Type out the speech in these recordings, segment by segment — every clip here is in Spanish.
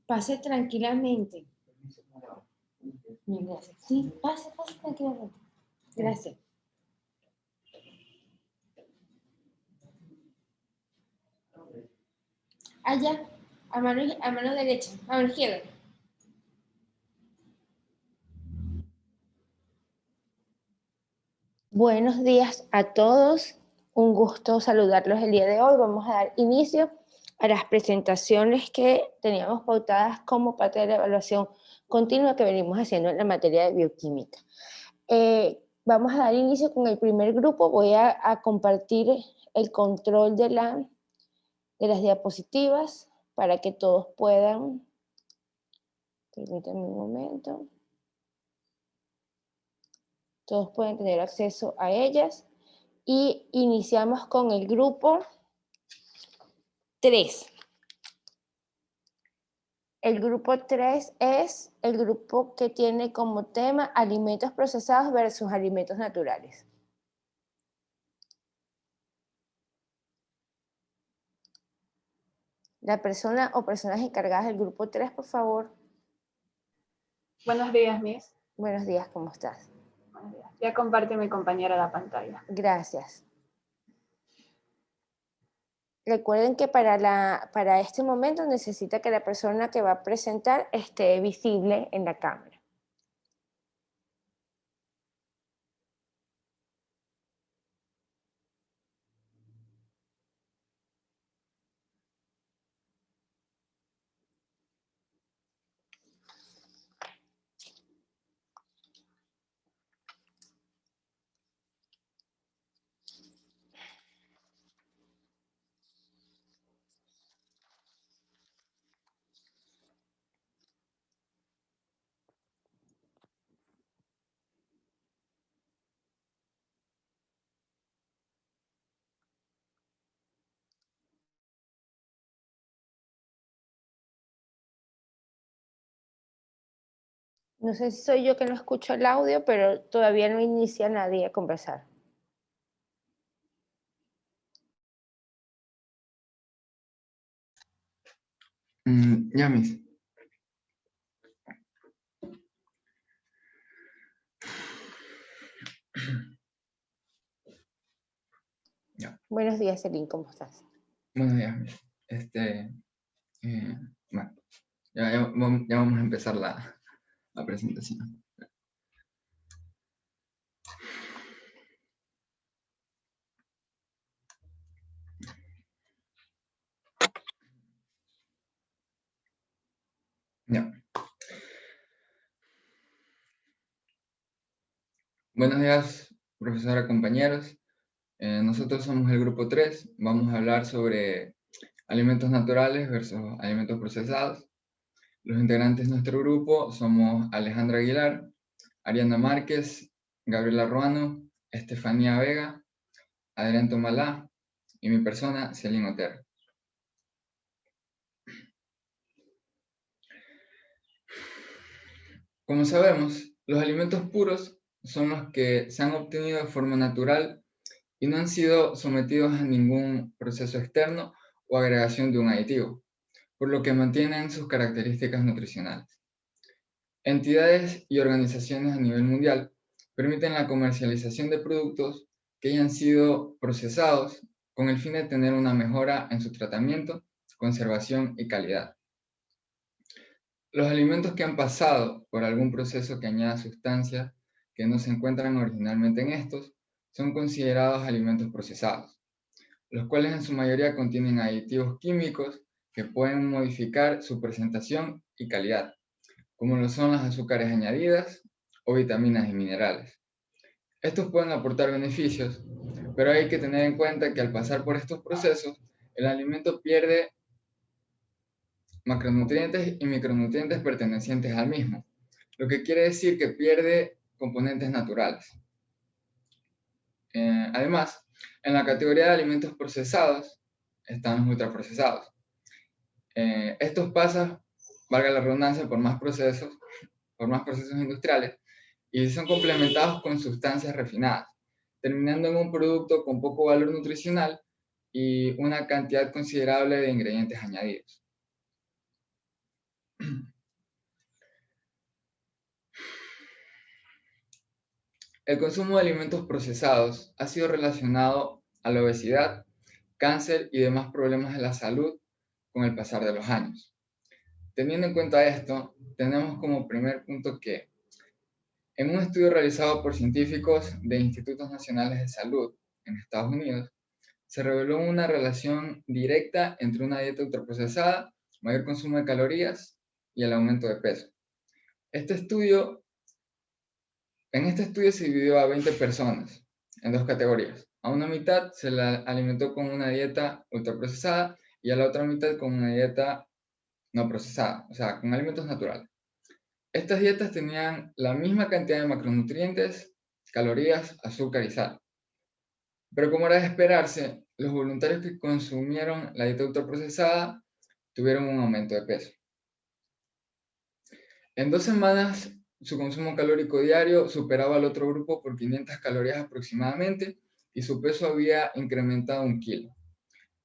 Pase tranquilamente. Bien, gracias. Sí, pase tranquilamente. Gracias. Allá, a mano derecha, a mano izquierda. Buenos días a todos. Un gusto saludarlos el día de hoy. Vamos a dar inicio a las presentaciones que teníamos pautadas como parte de la evaluación continua que venimos haciendo en la materia de bioquímica. Vamos a dar inicio con el primer grupo. Voy a compartir el control de las diapositivas para que todos puedan. Permítanme un momento. Todos pueden tener acceso a ellas. Y iniciamos con el grupo 3. El grupo 3 es el grupo que tiene como tema alimentos procesados versus alimentos naturales. La persona o personas encargadas del grupo 3, por favor. Buenos días, Miss. Buenos días, ¿cómo estás? Buenos días. Ya comparte mi compañera la pantalla. Gracias. Recuerden que para este momento necesita que la persona que va a presentar esté visible en la cámara. No sé si soy yo que no escucho el audio, pero todavía no inicia nadie a conversar. Ya, Miss. Ya. Buenos días, Celine, ¿cómo estás? Buenos días, Miss. Bueno, ya vamos a empezar la presentación. Ya. Buenos días, profesora, compañeros. Nosotros somos el grupo 3. Vamos a hablar sobre alimentos naturales versus alimentos procesados. Los integrantes de nuestro grupo somos Alejandra Aguilar, Ariana Márquez, Gabriela Ruano, Estefanía Vega, Adrián Tomalá y mi persona, Celine Otero. Como sabemos, los alimentos puros son los que se han obtenido de forma natural y no han sido sometidos a ningún proceso externo o agregación de un aditivo, por lo que mantienen sus características nutricionales. Entidades y organizaciones a nivel mundial permiten la comercialización de productos que hayan sido procesados con el fin de tener una mejora en su tratamiento, conservación y calidad. Los alimentos que han pasado por algún proceso que añada sustancias que no se encuentran originalmente en estos son considerados alimentos procesados, los cuales en su mayoría contienen aditivos químicos que pueden modificar su presentación y calidad, como lo son las azúcares añadidas o vitaminas y minerales. Estos pueden aportar beneficios, pero hay que tener en cuenta que al pasar por estos procesos, el alimento pierde macronutrientes y micronutrientes pertenecientes al mismo, lo que quiere decir que pierde componentes naturales. Además, en la categoría de alimentos procesados están los ultraprocesados. Estos pasan, valga la redundancia, por más procesos industriales y son complementados con sustancias refinadas, terminando en un producto con poco valor nutricional y una cantidad considerable de ingredientes añadidos. El consumo de alimentos procesados ha sido relacionado a la obesidad, cáncer y demás problemas de la salud con el pasar de los años. Teniendo en cuenta esto, tenemos como primer punto que en un estudio realizado por científicos de Institutos Nacionales de Salud en Estados Unidos, se reveló una relación directa entre una dieta ultraprocesada, mayor consumo de calorías y el aumento de peso. En este estudio se dividió a 20 personas en dos categorías. A una mitad se la alimentó con una dieta ultraprocesada y a la otra mitad con una dieta no procesada, o sea, con alimentos naturales. Estas dietas tenían la misma cantidad de macronutrientes, calorías, azúcar y sal. Pero como era de esperarse, los voluntarios que consumieron la dieta ultraprocesada tuvieron un aumento de peso. En 2 semanas, su consumo calórico diario superaba al otro grupo por 500 calorías aproximadamente y su peso había incrementado 1 kilo.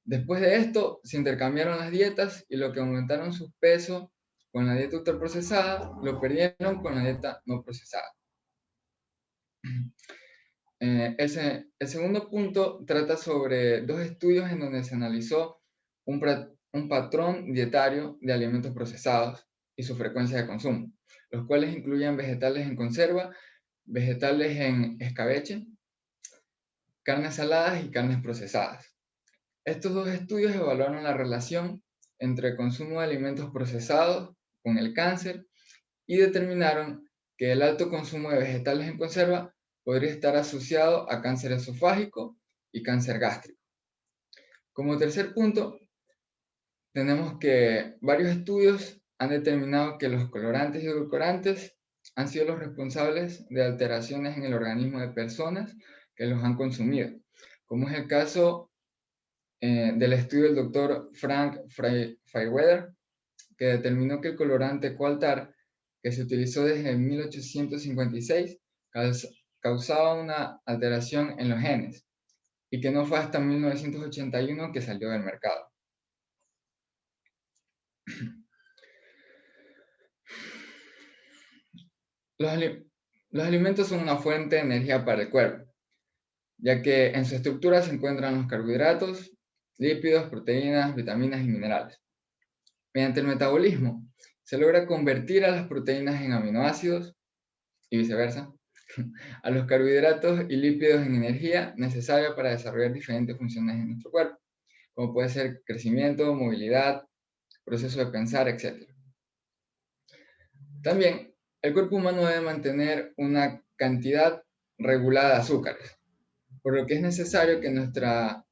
Después de esto, se intercambiaron las dietas y lo que aumentaron su peso con la dieta ultraprocesada, lo perdieron con la dieta no procesada. El segundo punto trata sobre 2 estudios en donde se analizó un patrón dietario de alimentos procesados y su frecuencia de consumo, los cuales incluían vegetales en conserva, vegetales en escabeche, carnes saladas y carnes procesadas. Estos 2 estudios evaluaron la relación entre el consumo de alimentos procesados con el cáncer y determinaron que el alto consumo de vegetales en conserva podría estar asociado a cáncer esofágico y cáncer gástrico. Como tercer punto, tenemos que varios estudios han determinado que los colorantes y edulcorantes han sido los responsables de alteraciones en el organismo de personas que los han consumido, como es el caso del estudio del doctor Frank Fayweather, que determinó que el colorante coaltar, que se utilizó desde 1856, causaba una alteración en los genes, y que no fue hasta 1981 que salió del mercado. Los alimentos son una fuente de energía para el cuerpo, ya que en su estructura se encuentran los carbohidratos, lípidos, proteínas, vitaminas y minerales. Mediante el metabolismo, se logra convertir a las proteínas en aminoácidos y viceversa, a los carbohidratos y lípidos en energía necesaria para desarrollar diferentes funciones en nuestro cuerpo, como puede ser crecimiento, movilidad, proceso de pensar, etc. También, el cuerpo humano debe mantener una cantidad regulada de azúcares, por lo que es necesario que nuestra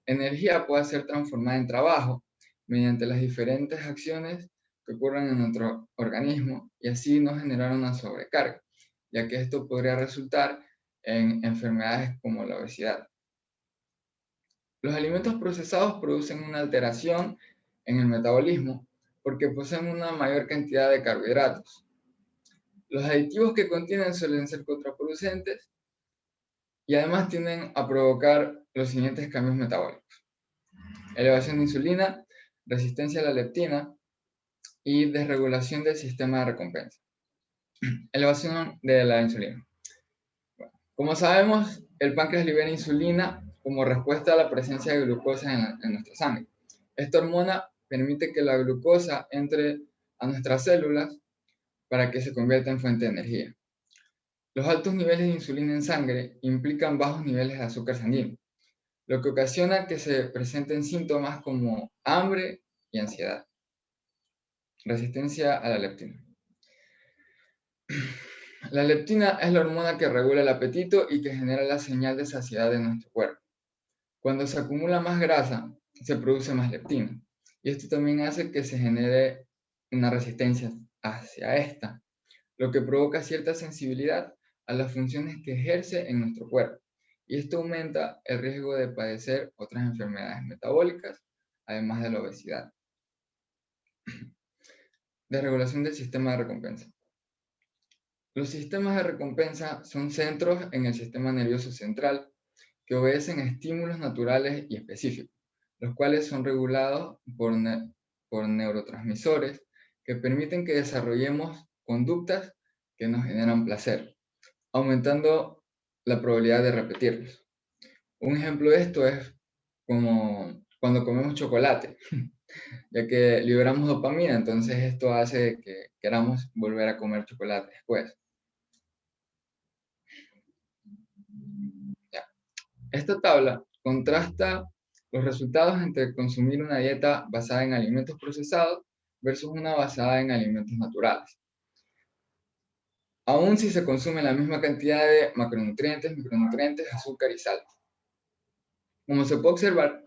energía pueda ser transformada en trabajo mediante las diferentes acciones que ocurren en nuestro organismo y así no generar una sobrecarga, ya que esto podría resultar en enfermedades como la obesidad. Los alimentos procesados producen una alteración en el metabolismo porque poseen una mayor cantidad de carbohidratos. Los aditivos que contienen suelen ser contraproducentes y además tienden a provocar los siguientes cambios metabólicos: elevación de insulina, resistencia a la leptina y desregulación del sistema de recompensa. Elevación de la insulina. Como sabemos, el páncreas libera insulina como respuesta a la presencia de glucosa en nuestra sangre. Esta hormona permite que la glucosa entre a nuestras células para que se convierta en fuente de energía. Los altos niveles de insulina en sangre implican bajos niveles de azúcar sanguíneo, lo que ocasiona que se presenten síntomas como hambre y ansiedad. Resistencia a la leptina. La leptina es la hormona que regula el apetito y que genera la señal de saciedad de nuestro cuerpo. Cuando se acumula más grasa, se produce más leptina, y esto también hace que se genere una resistencia hacia esta, lo que provoca cierta sensibilidad a las funciones que ejerce en nuestro cuerpo, y esto aumenta el riesgo de padecer otras enfermedades metabólicas, además de la obesidad. Desregulación del sistema de recompensa. Los sistemas de recompensa son centros en el sistema nervioso central que obedecen a estímulos naturales y específicos, los cuales son regulados por neurotransmisores que permiten que desarrollemos conductas que nos generan placer, aumentando la probabilidad de repetirlos. Un ejemplo de esto es como cuando comemos chocolate, ya que liberamos dopamina, entonces esto hace que queramos volver a comer chocolate después. Ya. Esta tabla contrasta los resultados entre consumir una dieta basada en alimentos procesados versus una basada en alimentos naturales. Aún si se consume la misma cantidad de macronutrientes, micronutrientes, azúcar y sal. Como se puede observar,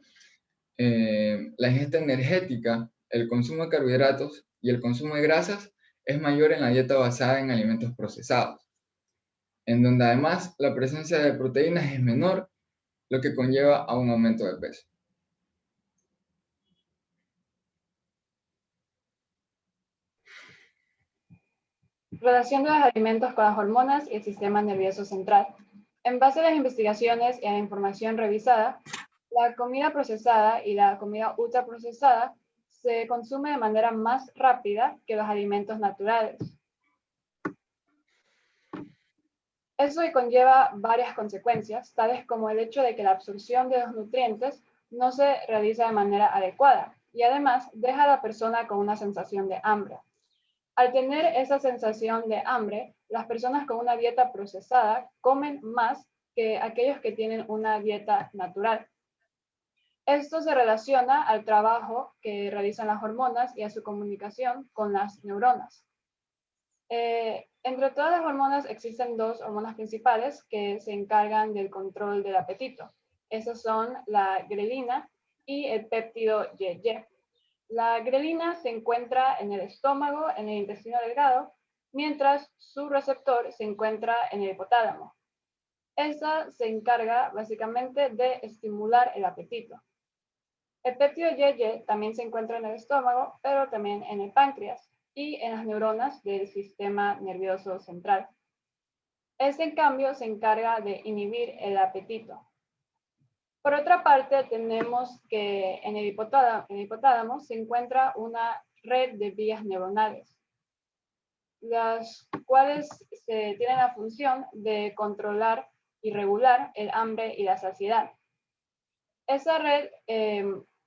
la ingesta energética, el consumo de carbohidratos y el consumo de grasas es mayor en la dieta basada en alimentos procesados, en donde además la presencia de proteínas es menor, lo que conlleva a un aumento de peso. Relación de los alimentos con las hormonas y el sistema nervioso central. En base a las investigaciones y a la información revisada, la comida procesada y la comida ultraprocesada se consume de manera más rápida que los alimentos naturales. Eso conlleva varias consecuencias, tales como el hecho de que la absorción de los nutrientes no se realiza de manera adecuada y además deja a la persona con una sensación de hambre. Al tener esa sensación de hambre, las personas con una dieta procesada comen más que aquellos que tienen una dieta natural. Esto se relaciona al trabajo que realizan las hormonas y a su comunicación con las neuronas. Entre todas las hormonas existen dos hormonas principales que se encargan del control del apetito. Esas son la grelina y el péptido YY. La grelina se encuentra en el estómago, en el intestino delgado, mientras su receptor se encuentra en el hipotálamo. Esta se encarga básicamente de estimular el apetito. El péptido YY también se encuentra en el estómago, pero también en el páncreas y en las neuronas del sistema nervioso central. Este, en cambio, se encarga de inhibir el apetito. Por otra parte, tenemos que en el hipotálamo se encuentra una red de vías neuronales, las cuales tienen la función de controlar y regular el hambre y la saciedad. Esa red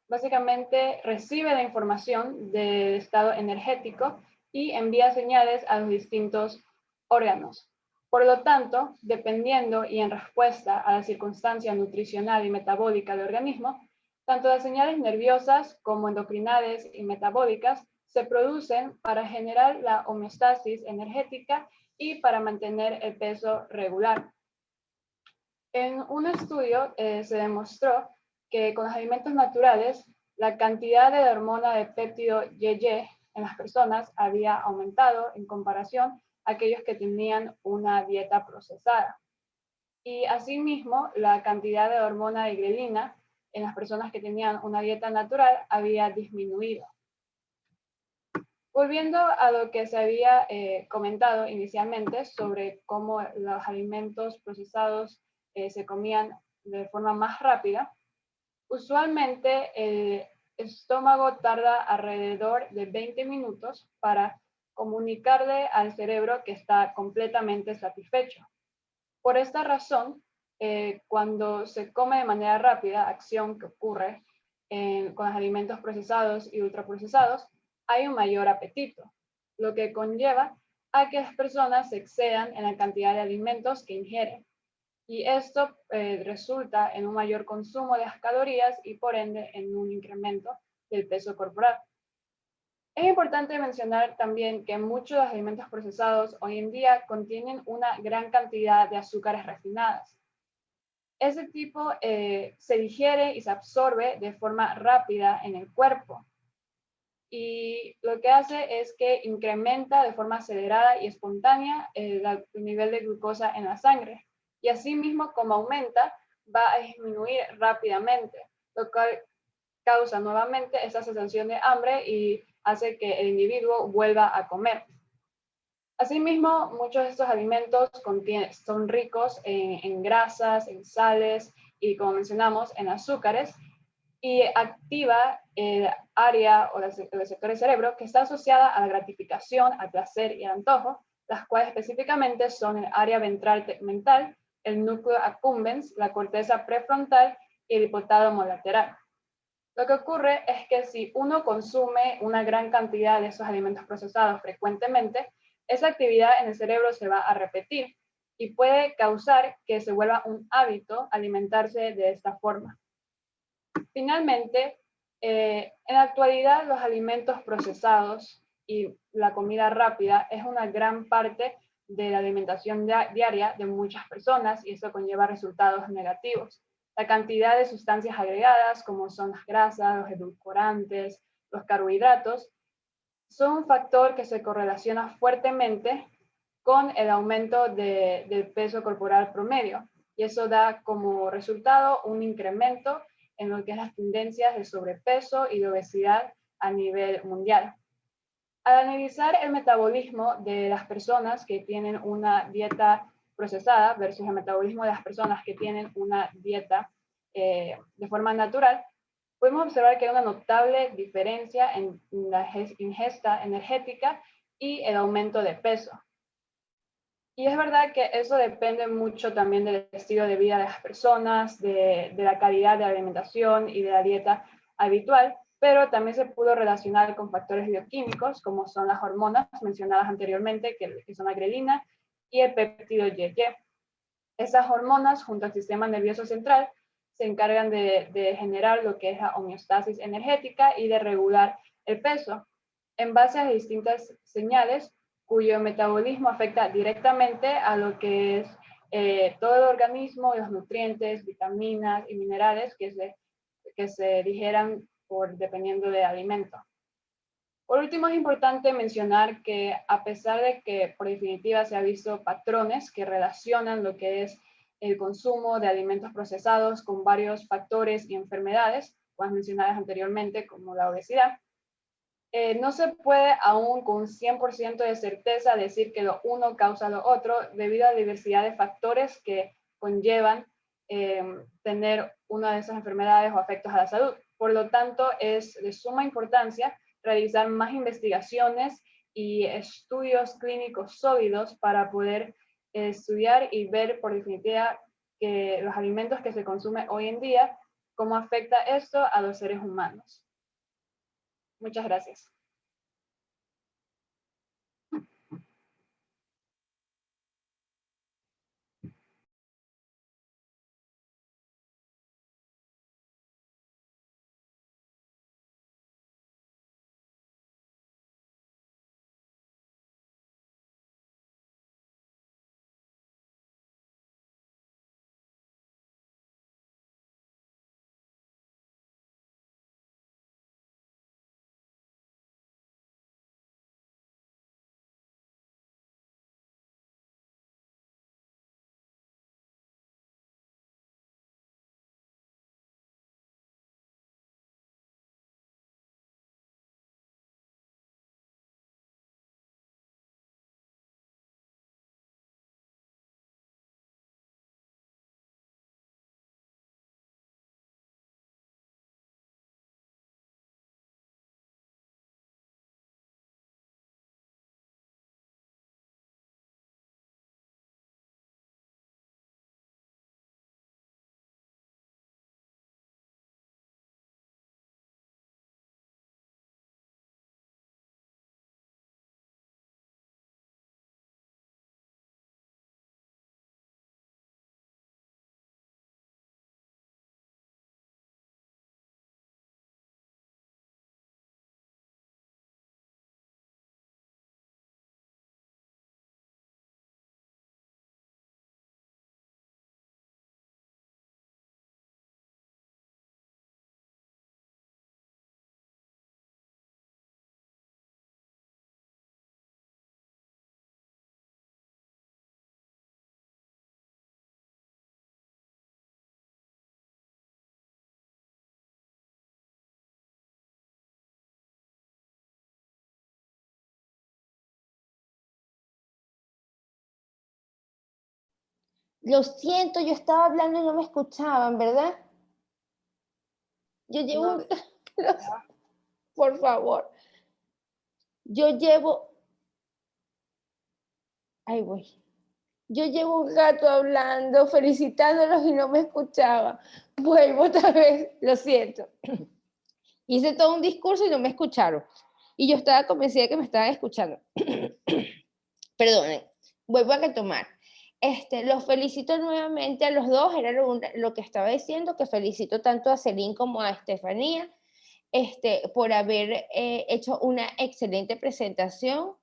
básicamente recibe la información del estado energético y envía señales a los distintos órganos. Por lo tanto, dependiendo y en respuesta a la circunstancia nutricional y metabólica del organismo, tanto las señales nerviosas como endocrinales y metabólicas se producen para generar la homeostasis energética y para mantener el peso regular. En un estudio se demostró que con los alimentos naturales, la cantidad de la hormona de péptido YY en las personas había aumentado en comparación a aquellos que tenían una dieta procesada. Y asimismo, la cantidad de hormona de grelina en las personas que tenían una dieta natural había disminuido. Volviendo a lo que se había comentado inicialmente sobre cómo los alimentos procesados se comían de forma más rápida, usualmente el estómago tarda alrededor de 20 minutos para comunicarle al cerebro que está completamente satisfecho. Por esta razón, cuando se come de manera rápida, acción que ocurre con los alimentos procesados y ultraprocesados, hay un mayor apetito, lo que conlleva a que las personas se excedan en la cantidad de alimentos que ingieren. Y esto resulta en un mayor consumo de las calorías y por ende en un incremento del peso corporal. Es importante mencionar también que muchos de los alimentos procesados hoy en día contienen una gran cantidad de azúcares refinadas. Ese tipo se digiere y se absorbe de forma rápida en el cuerpo. Y lo que hace es que incrementa de forma acelerada y espontánea el nivel de glucosa en la sangre. Y asimismo, como aumenta, va a disminuir rápidamente, lo cual causa nuevamente esa sensación de hambre y hace que el individuo vuelva a comer. Asimismo, muchos de estos alimentos son ricos en grasas, en sales y, como mencionamos, en azúcares, y activa el área o el sector del cerebro que está asociada a la gratificación, al placer y al antojo, las cuales específicamente son el área ventral tegmental el núcleo accumbens, la corteza prefrontal y el hipotálamo lateral. Lo que ocurre es que si uno consume una gran cantidad de esos alimentos procesados frecuentemente, esa actividad en el cerebro se va a repetir y puede causar que se vuelva un hábito alimentarse de esta forma. Finalmente, en la actualidad los alimentos procesados y la comida rápida es una gran parte de la alimentación diaria de muchas personas y eso conlleva resultados negativos. La cantidad de sustancias agregadas, como son las grasas, los edulcorantes, los carbohidratos, son un factor que se correlaciona fuertemente con el aumento del peso corporal promedio. Y eso da como resultado un incremento en lo que es las tendencias de sobrepeso y de obesidad a nivel mundial. Al analizar el metabolismo de las personas que tienen una dieta procesada versus el metabolismo de las personas que tienen una dieta de forma natural, podemos observar que hay una notable diferencia en la ingesta energética y el aumento de peso. Y es verdad que eso depende mucho también del estilo de vida de las personas, de la calidad de la alimentación y de la dieta habitual, pero también se pudo relacionar con factores bioquímicos, como son las hormonas mencionadas anteriormente, que son la grelina y el péptido YY. Esas hormonas, junto al sistema nervioso central, se encargan de generar lo que es la homeostasis energética y de regular el peso, en base a distintas señales cuyo metabolismo afecta directamente a lo que es todo el organismo, los nutrientes, vitaminas y minerales que se digeran dependiendo del alimento. Por último, es importante mencionar que a pesar de que por definitiva se ha visto patrones que relacionan lo que es el consumo de alimentos procesados con varios factores y enfermedades, las mencionadas anteriormente como la obesidad, no se puede aún con 100% de certeza decir que lo uno causa lo otro debido a la diversidad de factores que conllevan tener una de esas enfermedades o afectos a la salud. Por lo tanto, es de suma importancia realizar más investigaciones y estudios clínicos sólidos para poder estudiar y ver por definitiva que los alimentos que se consumen hoy en día, cómo afecta esto a los seres humanos. Muchas gracias. Lo siento, yo estaba hablando y no me escuchaban, ¿verdad? Yo llevo No, por favor. Yo llevo... Ahí voy. Yo llevo un gato hablando, felicitándolos y no me escuchaba. Vuelvo otra vez, lo siento. Hice todo un discurso y no me escucharon. Y yo estaba convencida de que me estaban escuchando. Perdonen, vuelvo a retomar. Los felicito nuevamente a los dos, era lo que estaba diciendo, que felicito tanto a Celine como a Estefanía, por haber hecho una excelente presentación.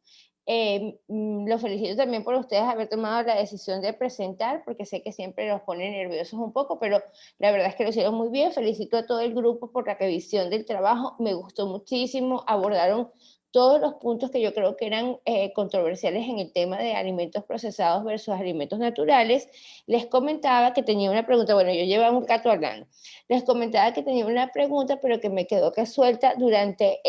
Los felicito también por ustedes haber tomado la decisión de presentar, porque sé que siempre los pone nerviosos un poco, pero la verdad es que lo hicieron muy bien. Felicito a todo el grupo por la revisión del trabajo, me gustó muchísimo, abordaron todos los puntos que yo creo que eran controversiales en el tema de alimentos procesados versus alimentos naturales. Les comentaba que tenía una pregunta, bueno, yo llevaba un rato hablando, les comentaba que tenía una pregunta, pero que me quedó resuelta durante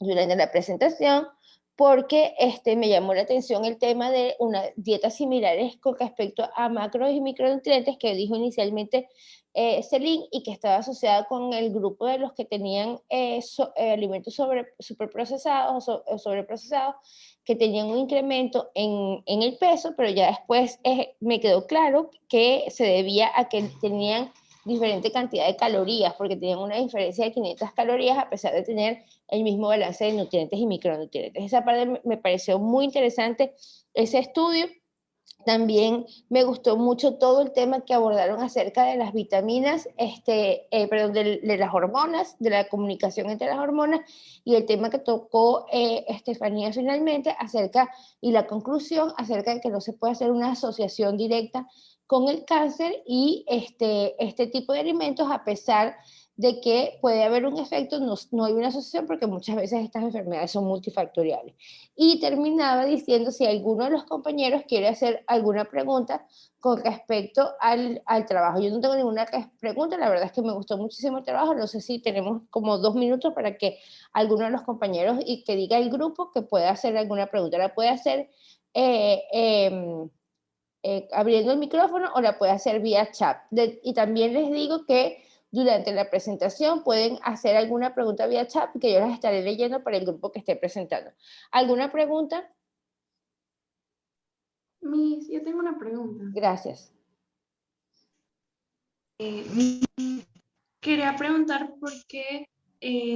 la presentación, porque me llamó la atención el tema de unas dietas similares con respecto a macros y micronutrientes que dijo inicialmente Celine, y que estaba asociada con el grupo de los que tenían alimentos superprocesados o sobreprocesados, que tenían un incremento en el peso, pero ya después me quedó claro que se debía a que tenían diferente cantidad de calorías, porque tenían una diferencia de 500 calorías a pesar de tener el mismo balance de nutrientes y micronutrientes. Esa parte me pareció muy interesante, ese estudio. También me gustó mucho todo el tema que abordaron acerca de las vitaminas, perdón, de las hormonas, de la comunicación entre las hormonas, y el tema que tocó Estefanía finalmente acerca, y la conclusión acerca de que no se puede hacer una asociación directa con el cáncer y este tipo de alimentos, a pesar de que puede haber un efecto, no hay una asociación porque muchas veces estas enfermedades son multifactoriales. Y terminaba diciendo si alguno de los compañeros quiere hacer alguna pregunta con respecto al trabajo. Yo no tengo ninguna pregunta, la verdad es que me gustó muchísimo el trabajo, no sé si tenemos como 2 minutos para que alguno de los compañeros y que diga el grupo que pueda hacer alguna pregunta. La puede hacer abriendo el micrófono o la puede hacer vía chat. Y también les digo que durante la presentación pueden hacer alguna pregunta vía chat que yo las estaré leyendo para el grupo que esté presentando. ¿Alguna pregunta? Miss, yo tengo una pregunta. Gracias. Quería preguntar por qué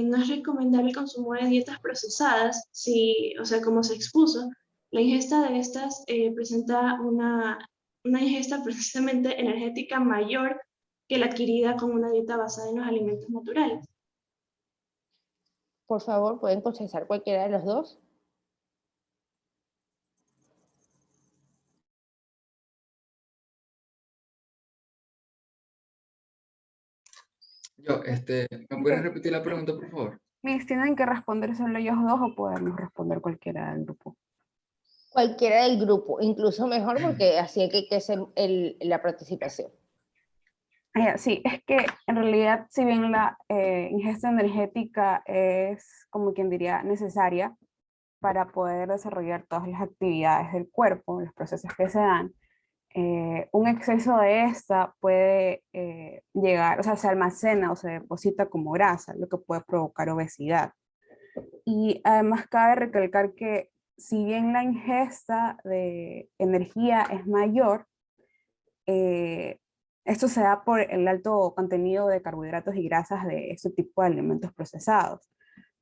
no es recomendable el consumo de dietas procesadas, si, o sea, como se expuso, la ingesta de estas presenta una ingesta precisamente energética mayor que la adquirida con una dieta basada en los alimentos naturales. Por favor, ¿pueden contestar cualquiera de los dos? ¿Me puedes repetir la pregunta, por favor? Miss, ¿tienen que responder solo ellos dos o podemos responder cualquiera del grupo? Cualquiera del grupo, incluso mejor porque así hay que hacer la participación. Sí, es que en realidad, si bien la ingesta energética es, como quien diría, necesaria para poder desarrollar todas las actividades del cuerpo, los procesos que se dan, un exceso de esta puede llegar, o sea, se almacena o se deposita como grasa, lo que puede provocar obesidad. Y además cabe recalcar que si bien la ingesta de energía es mayor, esto se da por el alto contenido de carbohidratos y grasas de este tipo de alimentos procesados.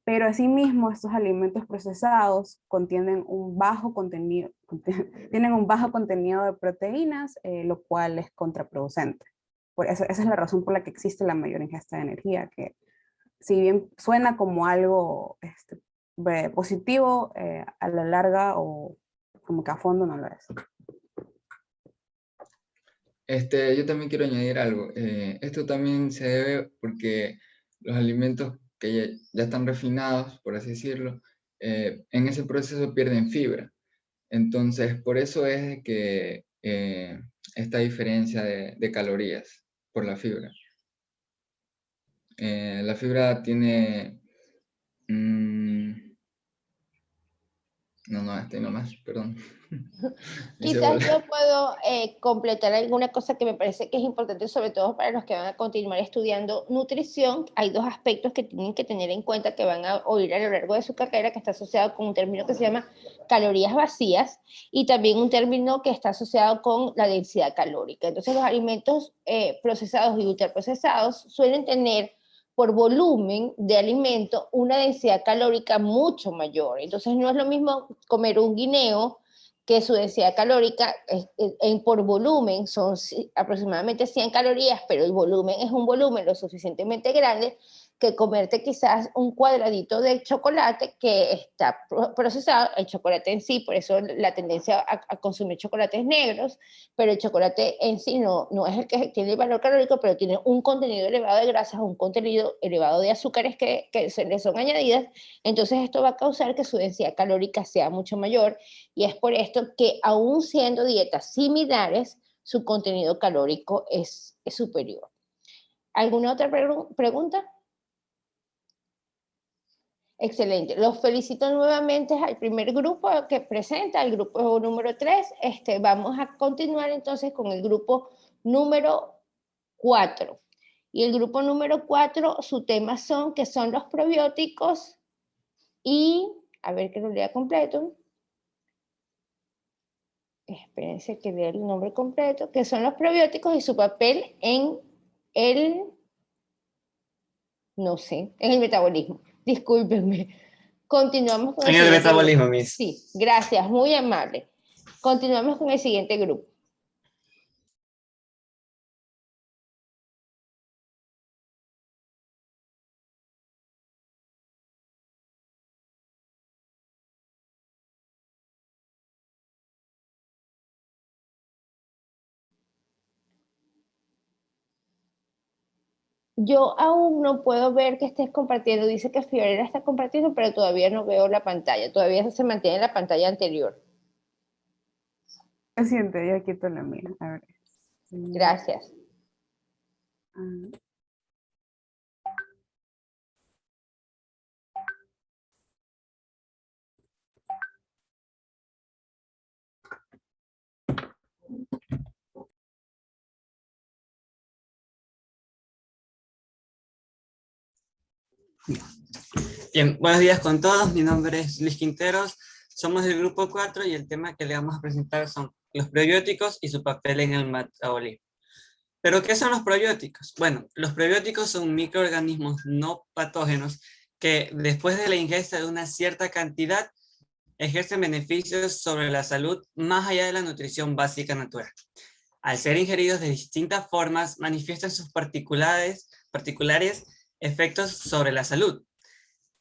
Pero asimismo, estos alimentos procesados contienen un bajo contenido, tienen un bajo contenido de proteínas, lo cual es contraproducente. Por eso, esa es la razón por la que existe la mayor ingesta de energía, que si bien suena como algo positivo, a la larga o como que a fondo no lo es. Yo también quiero añadir algo. Esto también se debe porque los alimentos que ya están refinados, por así decirlo, en ese proceso pierden fibra. Entonces, por eso es que esta diferencia de calorías por la fibra. La fibra tiene No, este nomás, perdón. Quizás yo puedo completar alguna cosa que me parece que es importante, sobre todo para los que van a continuar estudiando nutrición. Hay dos aspectos que tienen que tener en cuenta que van a oír a lo largo de su carrera, que está asociado con un término que se llama calorías vacías y también un término que está asociado con la densidad calórica. Entonces los alimentos procesados y ultraprocesados suelen tener por volumen de alimento una densidad calórica mucho mayor. Entonces no es lo mismo comer un guineo, que su densidad calórica por volumen son aproximadamente 100 calorías, pero el volumen es un volumen lo suficientemente grande que comerte quizás un cuadradito de chocolate que está procesado, el chocolate en sí, por eso la tendencia a consumir chocolates negros, pero el chocolate en sí no es el que tiene el valor calórico, pero tiene un contenido elevado de grasas, un contenido elevado de azúcares que se le son añadidas, entonces esto va a causar que su densidad calórica sea mucho mayor, y es por esto que aún siendo dietas similares, su contenido calórico es superior. ¿Alguna otra pregunta? Excelente. Los felicito nuevamente al primer grupo que presenta, el grupo número 3. Vamos a continuar entonces con el grupo número 4. Y el grupo número 4, su tema que son los probióticos y, a ver que lo lea completo. Espérense que lea el nombre completo, que son los probióticos y su papel en el, no sé, en el metabolismo. Discúlpenme. Continuamos con en el metabolismo, Miss. Sí, gracias, muy amable. Continuamos con el siguiente grupo. Yo aún no puedo ver que estés compartiendo. Dice que Fiorella está compartiendo, pero todavía no veo la pantalla. Todavía se mantiene en la pantalla anterior. Lo siento, yo aquí te lo miro. A ver. Gracias. Bien, buenos días con todos. Mi nombre es Luis Quinteros. Somos del grupo 4 y el tema que le vamos a presentar son los probióticos y su papel en el metabolismo. ¿Pero qué son los probióticos? Bueno, los probióticos son microorganismos no patógenos que después de la ingesta de una cierta cantidad ejercen beneficios sobre la salud más allá de la nutrición básica natural. Al ser ingeridos de distintas formas, manifiestan sus particulares efectos sobre la salud.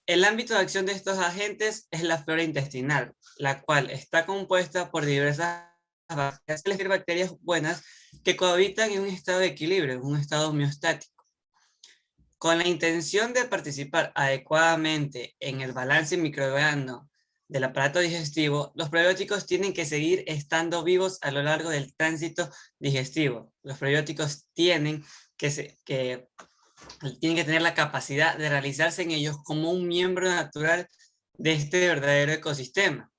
El ámbito de acción de estos agentes es la flora intestinal, la cual está compuesta por diversas bacterias buenas que cohabitan en un estado de equilibrio, en un estado homeostático. Con la intención de participar adecuadamente en el balance microbiano del aparato digestivo, los probióticos tienen que seguir estando vivos a lo largo del tránsito digestivo. Los probióticos tienen que tener la capacidad de realizarse en ellos como un miembro natural de este verdadero ecosistema,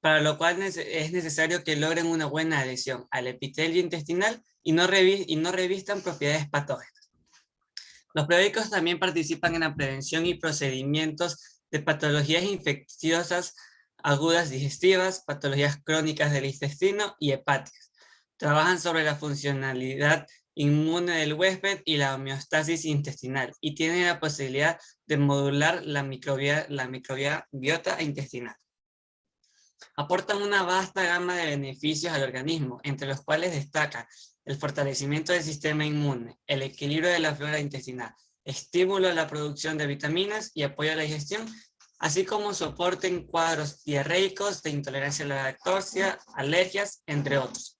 para lo cual es necesario que logren una buena adhesión al epitelio intestinal y no revistan propiedades patógenas. Los probióticos también participan en la prevención y procedimientos de patologías infecciosas agudas digestivas, patologías crónicas del intestino y hepáticas. Trabajan sobre la funcionalidad inmune del huésped y la homeostasis intestinal, y tienen la posibilidad de modular la microbiota intestinal. Aportan una vasta gama de beneficios al organismo, entre los cuales destacan el fortalecimiento del sistema inmune, el equilibrio de la flora intestinal, estímulo a la producción de vitaminas y apoyo a la digestión, así como soporte en cuadros diarreicos, de intolerancia a la lactosa, alergias, entre otros.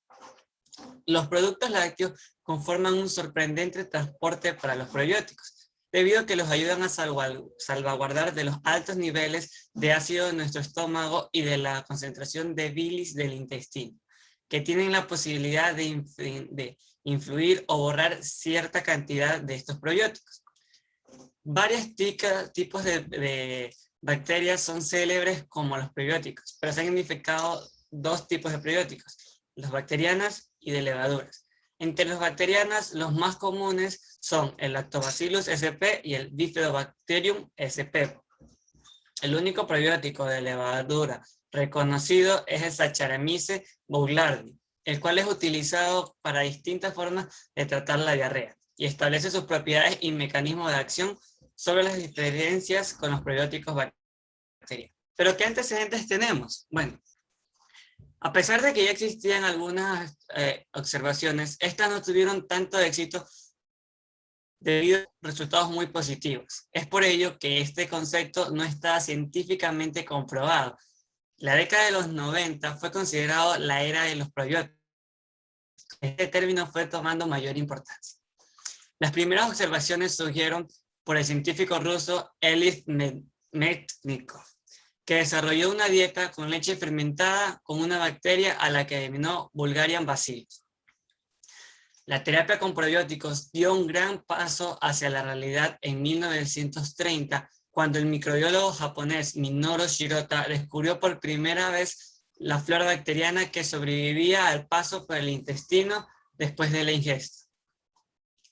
Los productos lácteos conforman un sorprendente transporte para los probióticos, debido a que los ayudan a salvaguardar de los altos niveles de ácido de nuestro estómago y de la concentración de bilis del intestino, que tienen la posibilidad de influir o borrar cierta cantidad de estos probióticos. Varios tipos de bacterias son célebres como los prebióticos, pero se han identificado dos tipos de prebióticos, los bacterianas y de levaduras. Entre los bacterianas, los más comunes son el Lactobacillus sp y el Bifidobacterium sp. El único prebiótico de levadura reconocido es el Saccharomyces boulardii, el cual es utilizado para distintas formas de tratar la diarrea y establece sus propiedades y mecanismos de acción sobre las diferencias con los prebióticos bacterianos. ¿Pero qué antecedentes tenemos? Bueno, a pesar de que ya existían algunas observaciones, estas no tuvieron tanto éxito debido a resultados muy positivos. Es por ello que este concepto no está científicamente comprobado. La década de los 90 fue considerado la era de los probióticos. Este término fue tomando mayor importancia. Las primeras observaciones surgieron por el científico ruso Elif Mednikov, que desarrolló una dieta con leche fermentada con una bacteria a la que denominó Bulgarian bacillus. La terapia con probióticos dio un gran paso hacia la realidad en 1930, cuando el microbiólogo japonés Minoru Shirota descubrió por primera vez la flora bacteriana que sobrevivía al paso por el intestino después de la ingesta.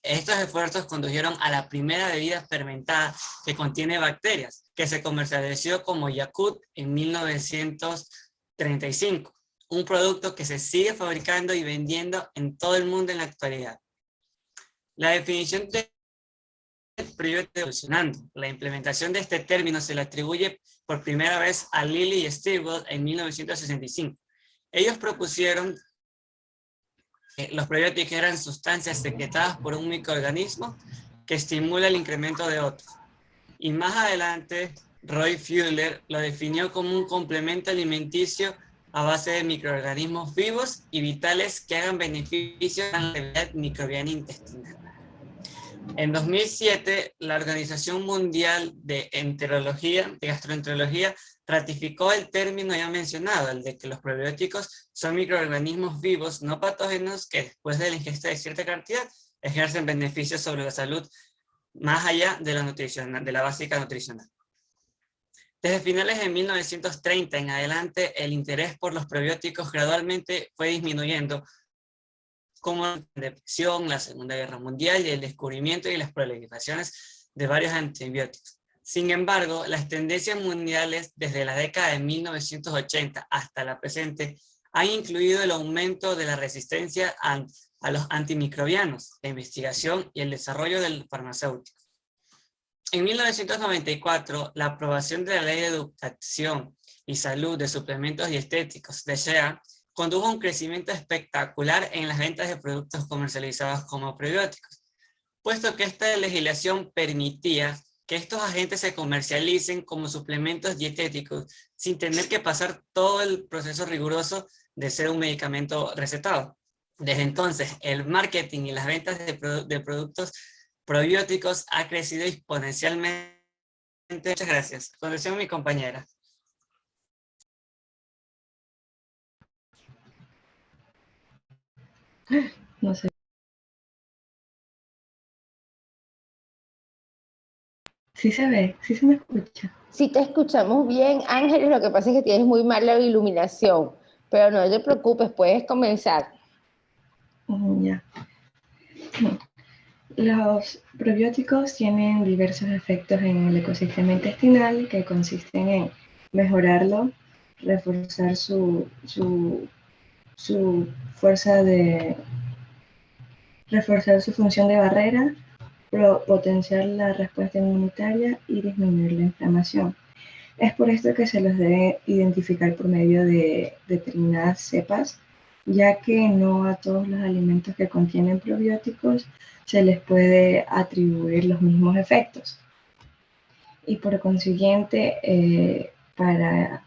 Estos esfuerzos condujeron a la primera bebida fermentada que contiene bacterias, que se comercializó como Yakult en 1935. Un producto que se sigue fabricando y vendiendo en todo el mundo en la actualidad. La definición de prebiótico evolucionando. La implementación de este término se le atribuye por primera vez a Lilly y Stilwell en 1965. Ellos propusieron que los prebióticos eran sustancias secretadas por un microorganismo que estimula el incremento de otros. Y más adelante, Roy Fuller lo definió como un complemento alimenticio a base de microorganismos vivos y vitales que hagan beneficio a la actividad microbiana intestinal. En 2007, la Organización Mundial de Gastroenterología, ratificó el término ya mencionado, el de que los probióticos son microorganismos vivos no patógenos que después de la ingesta de cierta cantidad ejercen beneficios sobre la salud más allá de la básica nutricional. Desde finales de 1930 en adelante, el interés por los probióticos gradualmente fue disminuyendo, como la depresión, la Segunda Guerra Mundial y el descubrimiento y las proliferaciones de varios antibióticos. Sin embargo, las tendencias mundiales desde la década de 1980 hasta la presente han incluido el aumento de la resistencia a los antimicrobianos, la investigación y el desarrollo del farmacéutico. En 1994, la aprobación de la Ley de Educación y Salud de Suplementos Dietéticos de SHEA condujo a un crecimiento espectacular en las ventas de productos comercializados como prebióticos, puesto que esta legislación permitía que estos agentes se comercialicen como suplementos dietéticos sin tener que pasar todo el proceso riguroso de ser un medicamento recetado. Desde entonces, el marketing y las ventas de productos probióticos ha crecido exponencialmente. Muchas gracias. Continuación mi compañera. No sé. Sí se ve, sí se me escucha. Sí te escuchamos bien, Ángeles, lo que pasa es que tienes muy mala iluminación, pero no te preocupes, puedes comenzar. Ya. Los probióticos tienen diversos efectos en el ecosistema intestinal que consisten en mejorarlo, reforzar su fuerza reforzar su función de barrera, potenciar la respuesta inmunitaria y disminuir la inflamación. Es por esto que se los debe identificar por medio de determinadas cepas, ya que no a todos los alimentos que contienen probióticos se les puede atribuir los mismos efectos. Y por consiguiente, para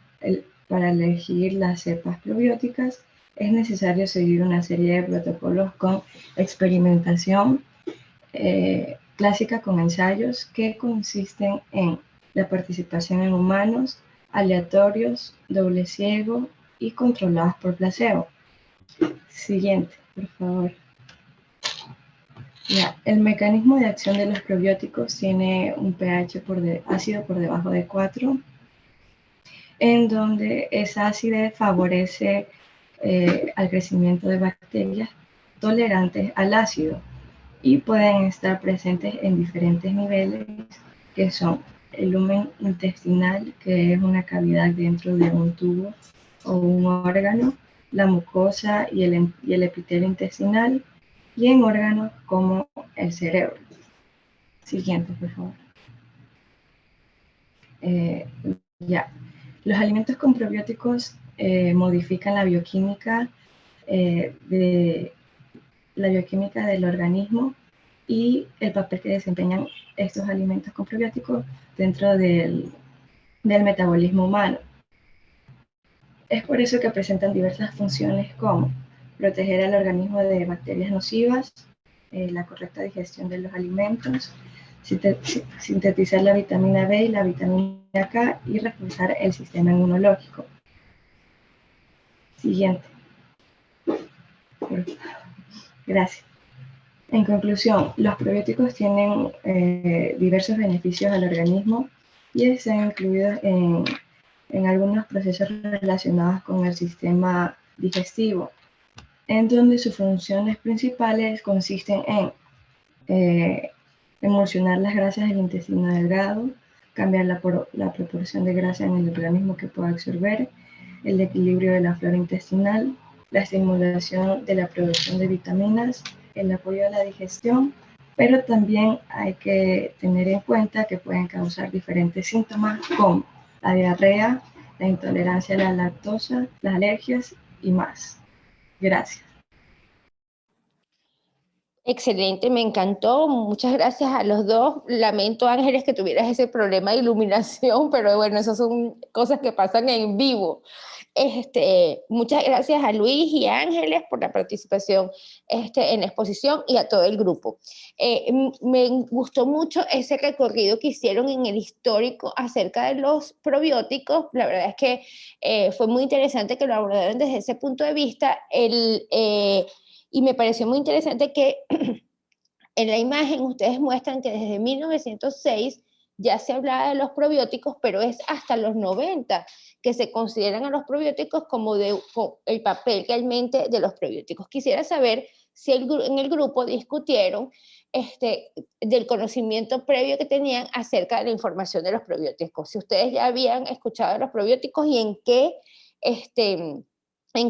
elegir las cepas probióticas, es necesario seguir una serie de protocolos con experimentación clásica con ensayos que consisten en la participación en humanos, aleatorios, doble ciego y controlados por placebo. Siguiente, por favor. El mecanismo de acción de los probióticos tiene un pH ácido por debajo de 4, en donde esa acidez favorece al crecimiento de bacterias tolerantes al ácido y pueden estar presentes en diferentes niveles, que son el lumen intestinal, que es una cavidad dentro de un tubo o un órgano, la mucosa y el epitelio intestinal, y en órganos como el cerebro. Siguiente, por favor. Ya. Los alimentos con probióticos modifican la bioquímica del organismo y el papel que desempeñan estos alimentos con probióticos dentro del metabolismo humano. Es por eso que presentan diversas funciones como proteger al organismo de bacterias nocivas, la correcta digestión de los alimentos, sintetizar la vitamina B y la vitamina K y reforzar el sistema inmunológico. Siguiente. Gracias. En conclusión, los probióticos tienen diversos beneficios al organismo y están incluidos en algunos procesos relacionados con el sistema digestivo, en donde sus funciones principales consisten en emulsionar las grasas del intestino delgado, cambiar la proporción de grasa en el organismo que pueda absorber, el equilibrio de la flora intestinal, la estimulación de la producción de vitaminas, el apoyo a la digestión, pero también hay que tener en cuenta que pueden causar diferentes síntomas como la diarrea, la intolerancia a la lactosa, las alergias y más. Gracias. Excelente, me encantó. Muchas gracias a los dos. Lamento, Ángeles, que tuvieras ese problema de iluminación, pero bueno, esas son cosas que pasan en vivo. Muchas gracias a Luis y a Ángeles por la participación en la exposición y a todo el grupo. Me gustó mucho ese recorrido que hicieron en el histórico acerca de los probióticos. La verdad es que fue muy interesante que lo abordaron desde ese punto de vista. Y me pareció muy interesante que en la imagen ustedes muestran que desde 1906 ya se hablaba de los probióticos, pero es hasta los 90 que se consideran a los probióticos como el papel realmente de los probióticos. Quisiera saber si en el grupo discutieron del conocimiento previo que tenían acerca de la información de los probióticos. Si ustedes ya habían escuchado de los probióticos y en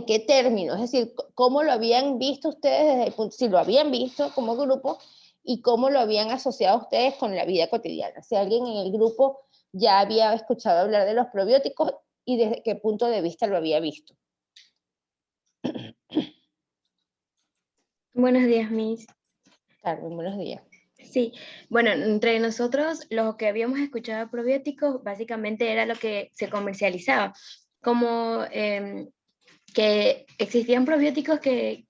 qué términos, es decir, cómo lo habían visto ustedes desde el punto, si lo habían visto como grupo y cómo lo habían asociado ustedes con la vida cotidiana. Si alguien en el grupo ya había escuchado hablar de los probióticos y desde qué punto de vista lo había visto. Buenos días, Miss. Carmen, buenos días. Sí, bueno, entre nosotros lo que habíamos escuchado de probióticos básicamente era lo que se comercializaba, como que existían probióticos que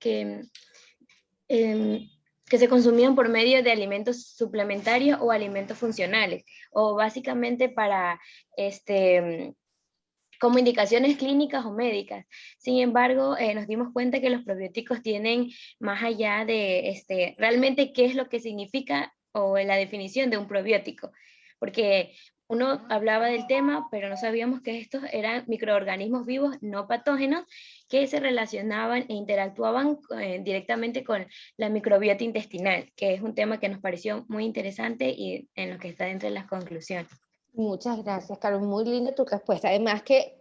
se consumían por medio de alimentos suplementarios o alimentos funcionales, o básicamente para como indicaciones clínicas o médicas. Sin embargo, nos dimos cuenta que los probióticos tienen más allá de realmente qué es lo que significa o la definición de un probiótico, porque uno hablaba del tema, pero no sabíamos que estos eran microorganismos vivos no patógenos que se relacionaban e interactuaban directamente con la microbiota intestinal, que es un tema que nos pareció muy interesante y en lo que está dentro de las conclusiones. Muchas gracias, Carlos. Muy linda tu respuesta. Además que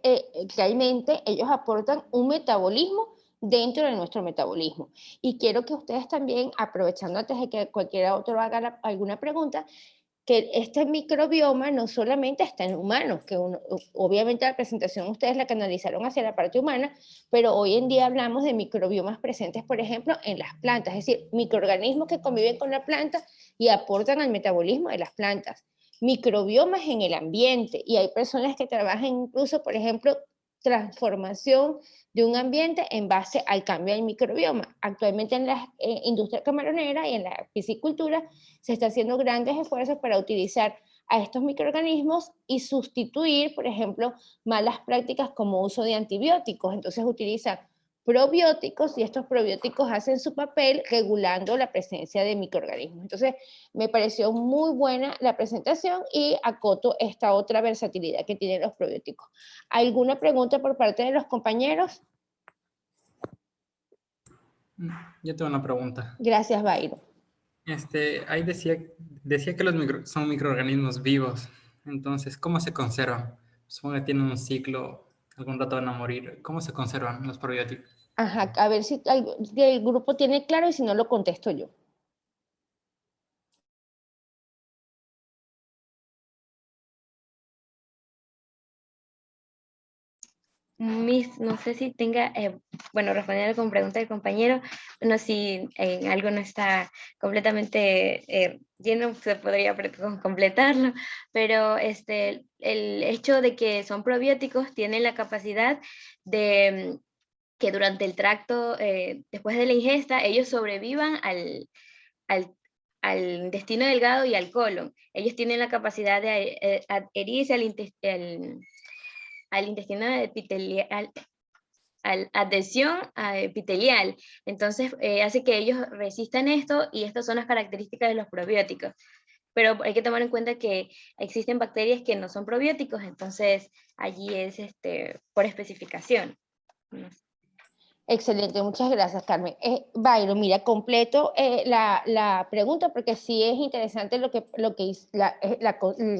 realmente ellos aportan un metabolismo dentro de nuestro metabolismo. Y quiero que ustedes también, aprovechando antes de que cualquiera otro haga alguna pregunta, que este microbioma no solamente está en humanos, que obviamente la presentación ustedes la canalizaron hacia la parte humana, pero hoy en día hablamos de microbiomas presentes, por ejemplo, en las plantas, es decir, microorganismos que conviven con la planta y aportan al metabolismo de las plantas. Microbiomas en el ambiente, y hay personas que trabajan incluso, por ejemplo, transformación de un ambiente en base al cambio del microbioma. Actualmente en la industria camaronera y en la piscicultura se están haciendo grandes esfuerzos para utilizar a estos microorganismos y sustituir, por ejemplo, malas prácticas como uso de antibióticos. Entonces utilizan probióticos y estos probióticos hacen su papel regulando la presencia de microorganismos. Entonces, me pareció muy buena la presentación y acoto esta otra versatilidad que tienen los probióticos. ¿Alguna pregunta por parte de los compañeros? Yo tengo una pregunta. Gracias, Bayro. Ahí decía que los son microorganismos vivos. Entonces, ¿cómo se conservan? Supongo que tienen un ciclo, algún rato van a morir. ¿Cómo se conservan los probióticos? Ajá, a ver si el grupo tiene claro y si no lo contesto yo. No sé si tenga, bueno, responder con pregunta del compañero, no si en algo no está completamente lleno, se podría completarlo, pero el hecho de que son probióticos tienen la capacidad de que durante el tracto, después de la ingesta, ellos sobrevivan al intestino delgado y al colon. Ellos tienen la capacidad de adherirse al intestino epitelial, adhesión epitelial. Entonces, hace que ellos resistan esto, y estas son las características de los probióticos. Pero hay que tomar en cuenta que existen bacterias que no son probióticos, entonces allí es por especificación. No sé. Excelente, muchas gracias, Carmen. Bayro, mira, completo la pregunta porque sí es interesante el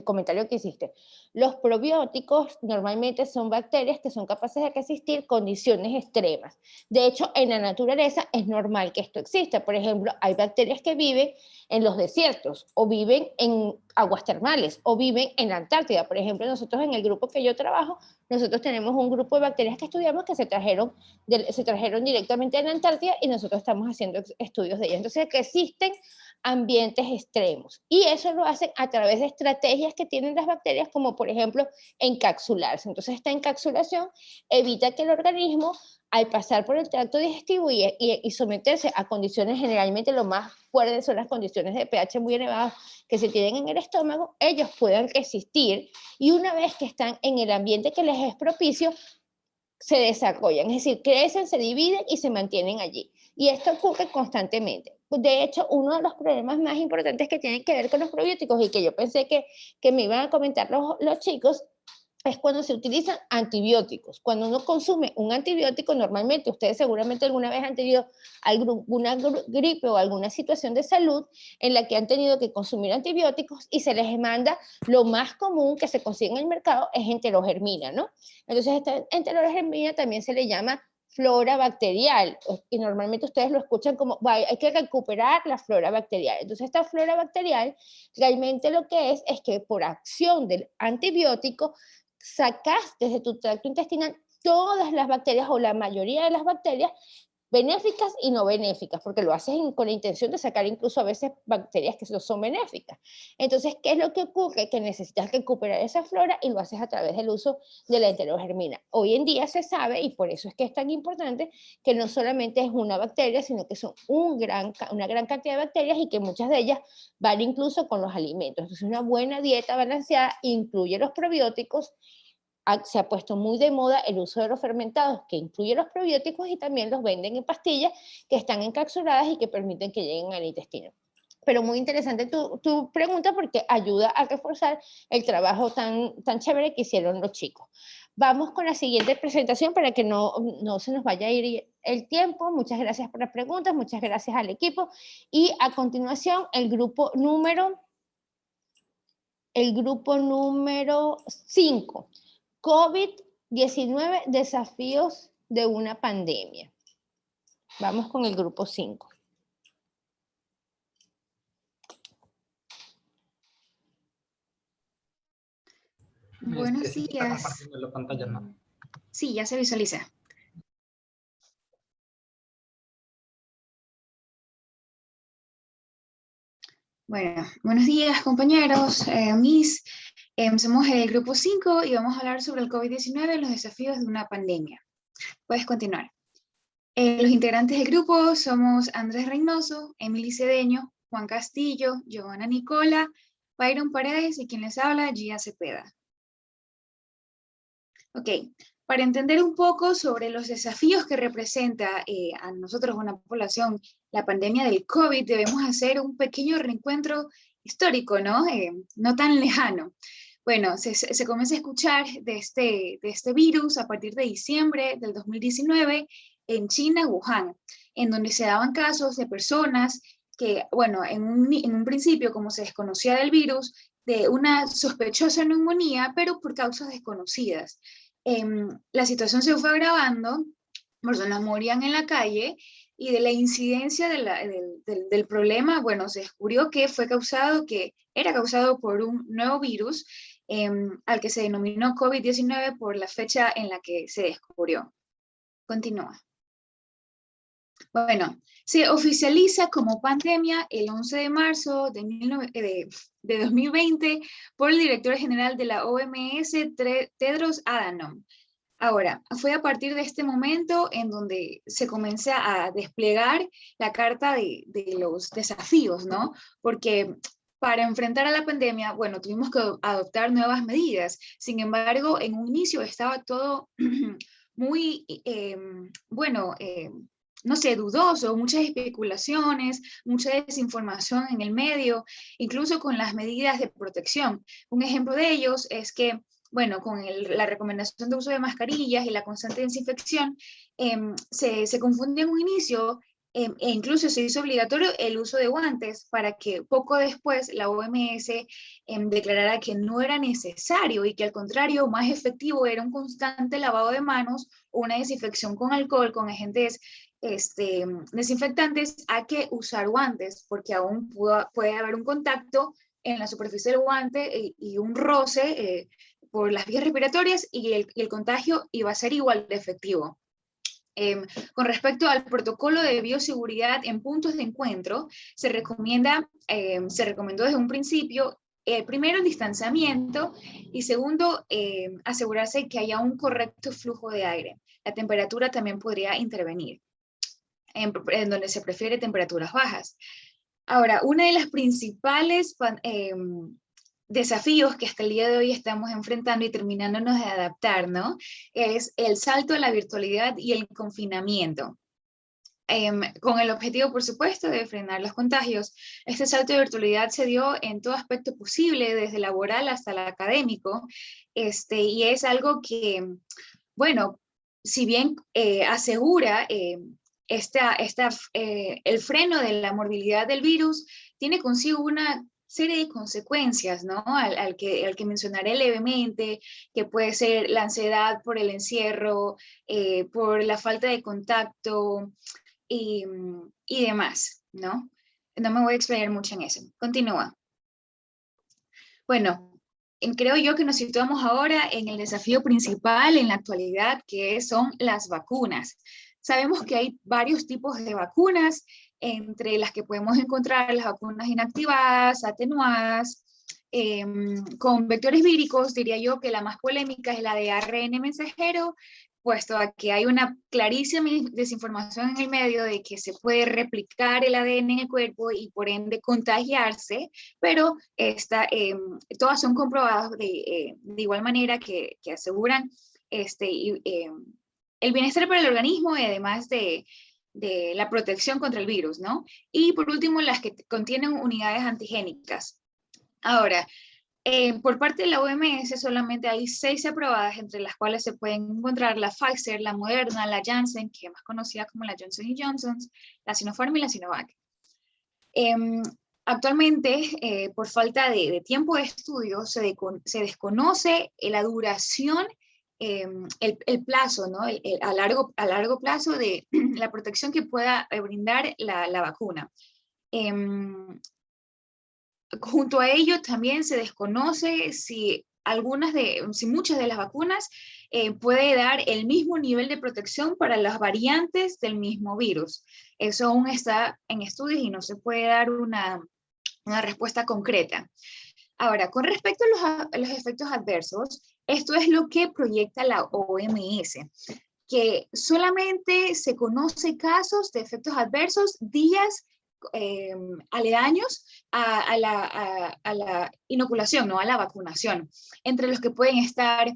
comentario que hiciste. Los probióticos normalmente son bacterias que son capaces de resistir condiciones extremas. De hecho, en la naturaleza es normal que esto exista. Por ejemplo, hay bacterias que viven en los desiertos, o viven en aguas termales, o viven en la Antártida. Por ejemplo, nosotros en el grupo que yo trabajo, nosotros tenemos un grupo de bacterias que estudiamos que se trajeron directamente de la Antártida, y nosotros estamos haciendo estudios de ellas. Entonces, que existen ambientes extremos, y eso lo hacen a través de estrategias que tienen las bacterias, como por ejemplo encapsularse. Entonces, esta encapsulación evita que el organismo, al pasar por el tracto digestivo y someterse a condiciones, generalmente lo más fuertes son las condiciones de pH muy elevadas que se tienen en el estómago, ellos puedan resistir, y una vez que están en el ambiente que les es propicio, se desarrollan, es decir, crecen, se dividen y se mantienen allí. Y esto ocurre constantemente. De hecho, uno de los problemas más importantes que tienen que ver con los probióticos, y que yo pensé que me iban a comentar los chicos, es cuando se utilizan antibióticos. Cuando uno consume un antibiótico, normalmente ustedes seguramente alguna vez han tenido alguna gripe o alguna situación de salud en la que han tenido que consumir antibióticos, y se les manda, lo más común que se consigue en el mercado es enterogermina, ¿no? Entonces, esta enterogermina también se le llama flora bacterial, y normalmente ustedes lo escuchan como, hay que recuperar la flora bacterial. Entonces, esta flora bacterial realmente lo que es que por acción del antibiótico sacas desde tu tracto intestinal todas las bacterias, o la mayoría de las bacterias, benéficas y no benéficas, porque lo haces con la intención de sacar incluso a veces bacterias que no son benéficas. Entonces, ¿qué es lo que ocurre? Que necesitas recuperar esa flora, y lo haces a través del uso de la enterogermina. Hoy en día se sabe, y por eso es que es tan importante, que no solamente es una bacteria, sino que son una gran cantidad de bacterias, y que muchas de ellas van incluso con los alimentos. Entonces, una buena dieta balanceada incluye los probióticos. Se ha puesto muy de moda el uso de los fermentados, que incluye los probióticos, y también los venden en pastillas que están encapsuladas y que permiten que lleguen al intestino. Pero muy interesante tu pregunta, porque ayuda a reforzar el trabajo tan chévere que hicieron los chicos. Vamos con la siguiente presentación para que no se nos vaya a ir el tiempo. Muchas gracias por las preguntas, muchas gracias al equipo. Y a continuación, el grupo número 5. COVID-19, desafíos de una pandemia. Vamos con el grupo 5. Buenos Sí, está días. compartiendo la pantalla, ¿no? Sí, ya se visualiza. Bueno, buenos días compañeros, Miss. Somos el grupo 5 y vamos a hablar sobre el COVID-19, los desafíos de una pandemia. Puedes continuar. Los integrantes del grupo somos Andrés Reynoso, Emily Cedeño, Juan Castillo, Giovanna Nicola, Byron Paredes y quien les habla, Gia Cepeda. Ok, Para entender un poco sobre los desafíos que representa a nosotros, una población, la pandemia del COVID, debemos hacer un pequeño reencuentro histórico, ¿no? No tan lejano. Bueno, se comienza a escuchar de este virus a partir de diciembre del 2019 en China, Wuhan, en donde se daban casos de personas que, bueno, en un principio, como se desconocía del virus, de una sospechosa neumonía, pero por causas desconocidas. La situación se fue agravando, personas morían en la calle, y de la incidencia del problema, bueno, se descubrió que era causado por un nuevo virus, al que se denominó COVID-19 por la fecha en la que se descubrió. Continúa. Bueno, se oficializa como pandemia el 11 de marzo de 2020 por el director general de la OMS, Tedros Adhanom. Ahora, fue a partir de este momento en donde se comienza a desplegar la carta de los desafíos, ¿no? Porque para enfrentar a la pandemia, bueno, tuvimos que adoptar nuevas medidas. Sin embargo, en un inicio estaba todo muy, no sé, dudoso, muchas especulaciones, mucha desinformación en el medio, incluso con las medidas de protección. Un ejemplo de ellos es que, bueno, con la recomendación de uso de mascarillas y la constante desinfección, se confundió en un inicio, e incluso se hizo obligatorio el uso de guantes para que poco después la OMS declarara que no era necesario y que al contrario, más efectivo era un constante lavado de manos o una desinfección con alcohol, con agentes desinfectantes, a que usar guantes, porque aún puede haber un contacto en la superficie del guante y un roce por las vías respiratorias, y el contagio iba a ser igual de efectivo. Con respecto al protocolo de bioseguridad en puntos de encuentro, se recomendó desde un principio, primero el distanciamiento, y segundo, asegurarse que haya un correcto flujo de aire. La temperatura también podría intervenir, en donde se prefiere temperaturas bajas. Ahora, una de las principales desafíos que hasta el día de hoy estamos enfrentando y terminándonos de adaptar, ¿no? Es el salto a la virtualidad y el confinamiento. Con el objetivo, por supuesto, de frenar los contagios. Este salto de virtualidad se dio en todo aspecto posible, desde laboral hasta el académico, y es algo que, bueno, si bien asegura el freno de la morbilidad del virus, tiene consigo una serie de consecuencias, ¿no? Al que mencionaré levemente, que puede ser la ansiedad por el encierro, por la falta de contacto y demás, ¿no? No me voy a explayar mucho en eso. Continúa. Bueno, creo yo que nos situamos ahora en el desafío principal en la actualidad, que son las vacunas. Sabemos que hay varios tipos de vacunas, entre las que podemos encontrar las vacunas inactivadas, atenuadas, con vectores víricos. Diría yo que la más polémica es la de ARN mensajero, puesto a que hay una clarísima desinformación en el medio de que se puede replicar el ADN en el cuerpo y por ende contagiarse, pero todas son comprobadas de igual manera que aseguran el bienestar para el organismo, y además de la protección contra el virus, ¿no? Y por último, las que contienen unidades antigénicas. Ahora, por parte de la OMS solamente hay 6 aprobadas, entre las cuales se pueden encontrar la Pfizer, la Moderna, la Janssen, que es más conocida como la Johnson & Johnson, la Sinopharm y la Sinovac. Actualmente, por falta de tiempo de estudio, se desconoce la duración, el plazo, ¿no? A largo plazo de la protección que pueda brindar la vacuna. Junto a ello también se desconoce si muchas de las vacunas puede dar el mismo nivel de protección para las variantes del mismo virus. Eso aún está en estudios y no se puede dar una respuesta concreta. Ahora, con respecto a los efectos adversos, esto es lo que proyecta la OMS, que solamente se conoce casos de efectos adversos días aledaños a la inoculación, ¿no? A la vacunación, entre los que pueden estar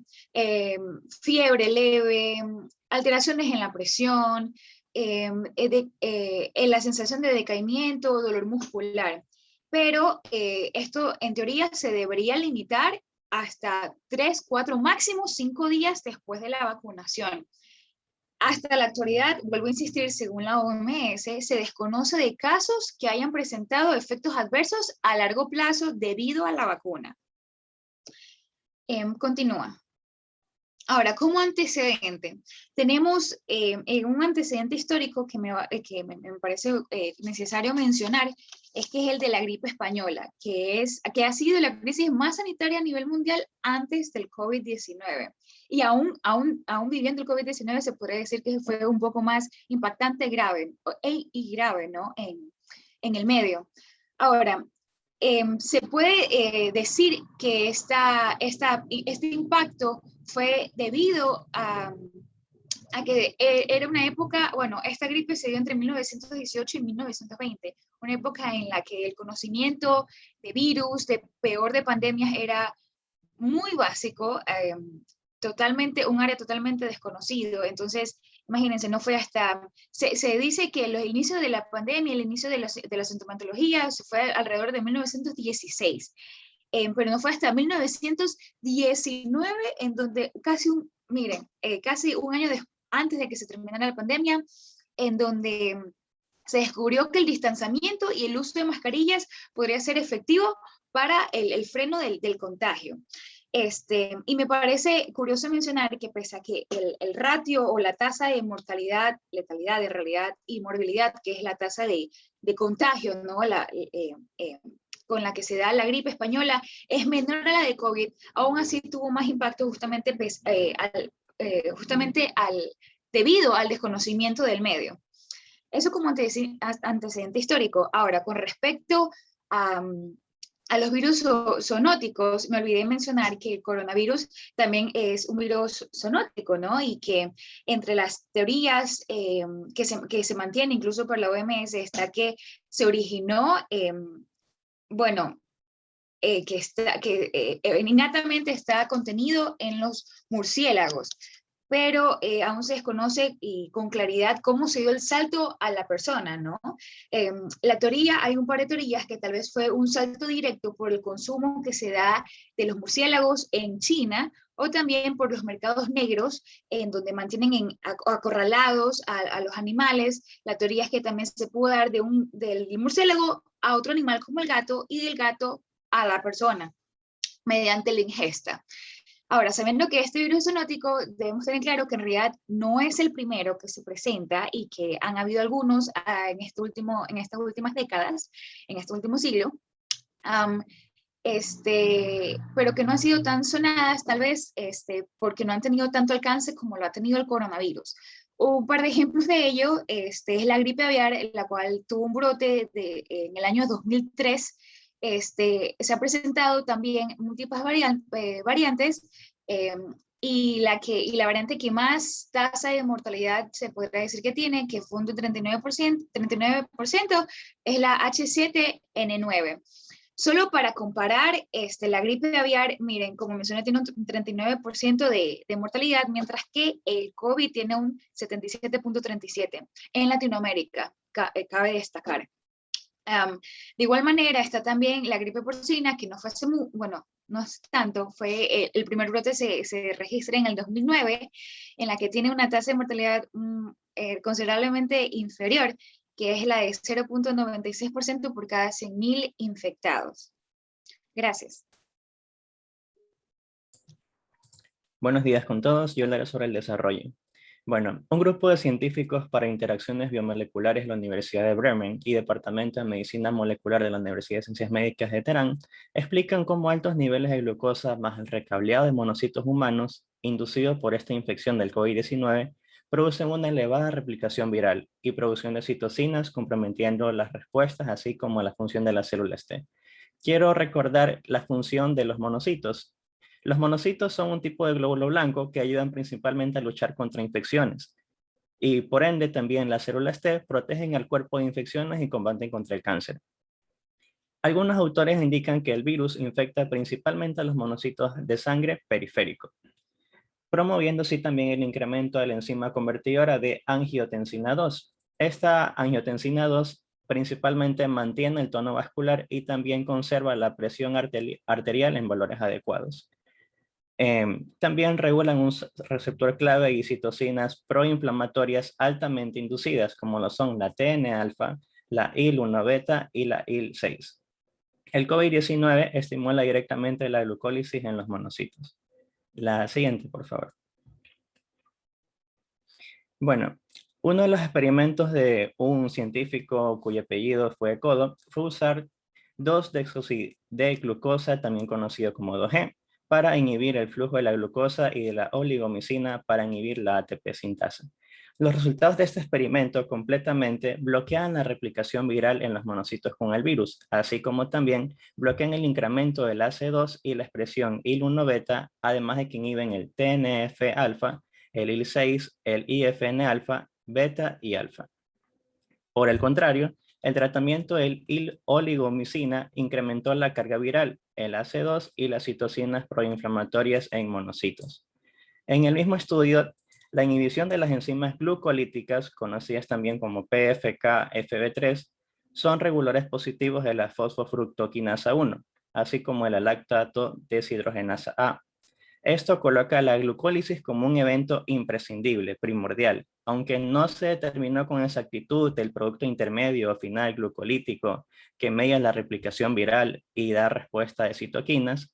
fiebre leve, alteraciones en la presión, en la sensación de decaimiento, dolor muscular. Pero esto en teoría se debería limitar hasta 3, 4, máximo 5 días después de la vacunación. Hasta la actualidad, vuelvo a insistir, según la OMS, se desconoce de casos que hayan presentado efectos adversos a largo plazo debido a la vacuna. Continúa. Ahora, como antecedente, tenemos un antecedente histórico que me parece necesario mencionar, es que es el de la gripe española, que ha sido la crisis más sanitaria a nivel mundial antes del COVID-19. Y aún viviendo el COVID-19 se podría decir que fue un poco más impactante y grave, ¿no? en el medio. Ahora, se puede decir que este impacto fue debido a que era una época, bueno, esta gripe se dio entre 1918 y 1920, una época en la que el conocimiento de virus, peor de pandemias, era muy básico, un área totalmente desconocido. Entonces, imagínense, no fue hasta, se dice que los inicios de la pandemia, el inicio de la sintomatología, se fue alrededor de 1916, pero no fue hasta 1919 en donde casi un año antes de que se terminara la pandemia, en donde se descubrió que el distanciamiento y el uso de mascarillas podría ser efectivo para el freno del contagio. Y me parece curioso mencionar que pese a que el ratio o la tasa de mortalidad, letalidad de realidad y morbilidad, que es la tasa de contagio, ¿no? Con la que se da la gripe española, es menor a la de COVID, aún así tuvo más impacto justamente, debido al desconocimiento del medio. Eso como antecedente histórico. Ahora, con respecto a los virus zoonóticos, me olvidé mencionar que el coronavirus también es un virus zoonótico, ¿no? Y que entre las teorías que se mantienen incluso por la OMS está que se originó, innatamente está contenido en los murciélagos, pero aún se desconoce con claridad cómo se dio el salto a la persona, ¿no? Hay un par de teorías que tal vez fue un salto directo por el consumo que se da de los murciélagos en China, o también por los mercados negros, en donde mantienen acorralados a los animales. La teoría es que también se pudo dar del murciélago a otro animal como el gato, y del gato a la persona, mediante la ingesta. Ahora, sabiendo que este virus zoonótico, debemos tener claro que en realidad no es el primero que se presenta y que han habido algunos en estas últimas décadas, en este último siglo, pero que no han sido tan sonadas, tal vez porque no han tenido tanto alcance como lo ha tenido el coronavirus. Un par de ejemplos de ello es la gripe aviar, la cual tuvo un brote en el año 2003. Se ha presentado también múltiples variantes, y la variante que más tasa de mortalidad se podría decir que tiene, que fue un 39%, es la H7N9. Solo para comparar, la gripe aviar, miren, como mencioné, tiene un 39% de mortalidad, mientras que el COVID tiene un 77.37%. En Latinoamérica, cabe destacar. De igual manera está también la gripe porcina, que no fue no es tanto, el primer brote se registra en el 2009, en la que tiene una tasa de mortalidad considerablemente inferior, que es la de 0.96% por cada 100.000 infectados. Gracias. Buenos días con todos, yo hablaré sobre el desarrollo. Bueno, un grupo de científicos para interacciones biomoleculares de la Universidad de Bremen y Departamento de Medicina Molecular de la Universidad de Ciencias Médicas de Teherán explican cómo altos niveles de glucosa más el recableado de monocitos humanos inducido por esta infección del COVID-19 producen una elevada replicación viral y producción de citocinas comprometiendo las respuestas así como la función de las células T. Quiero recordar la función de los monocitos. Los monocitos son un tipo de glóbulo blanco que ayudan principalmente a luchar contra infecciones. y por ende también las células T protegen al cuerpo de infecciones y combaten contra el cáncer. Algunos autores indican que el virus infecta principalmente a los monocitos de sangre periférico, promoviendo así también el incremento de la enzima convertidora de angiotensina 2. Esta angiotensina 2 principalmente mantiene el tono vascular y también conserva la presión arterial en valores adecuados. También regulan un receptor clave y citocinas proinflamatorias altamente inducidas, como lo son la TNA-alfa, la IL-1 beta y la IL-6. El COVID-19 estimula directamente la glucólisis en los monocitos. La siguiente, por favor. Bueno, uno de los experimentos de un científico cuyo apellido fue Kodo fue usar 2-desoxideglucosa, también conocido como 2G, para inhibir el flujo de la glucosa y de la oligomicina para inhibir la ATP sintasa. Los resultados de este experimento completamente bloquean la replicación viral en los monocitos con el virus, así como también bloquean el incremento del AC2 y la expresión IL-1 beta, además de que inhiben el TNF-alfa, el IL-6, el IFN-alfa, beta y alfa. Por el contrario, el tratamiento del oligomicina incrementó la carga viral, el AC2 y las citocinas proinflamatorias en monocitos. En el mismo estudio, la inhibición de las enzimas glucolíticas, conocidas también como PFK-FB3, son reguladores positivos de la fosfofructoquinasa 1, así como de la lactato deshidrogenasa A. Esto coloca la glucólisis como un evento imprescindible, primordial, aunque no se determinó con exactitud el producto intermedio o final glucolítico que media la replicación viral y da respuesta de citoquinas.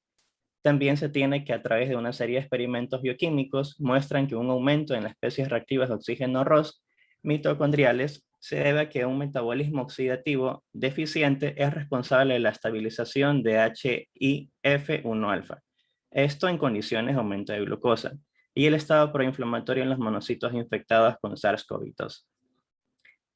También se tiene que a través de una serie de experimentos bioquímicos muestran que un aumento en las especies reactivas de oxígeno ROS mitocondriales se debe a que un metabolismo oxidativo deficiente es responsable de la estabilización de HIF-1-alfa. Esto en condiciones de aumento de glucosa y el estado proinflamatorio en los monocitos infectados con SARS-CoV-2.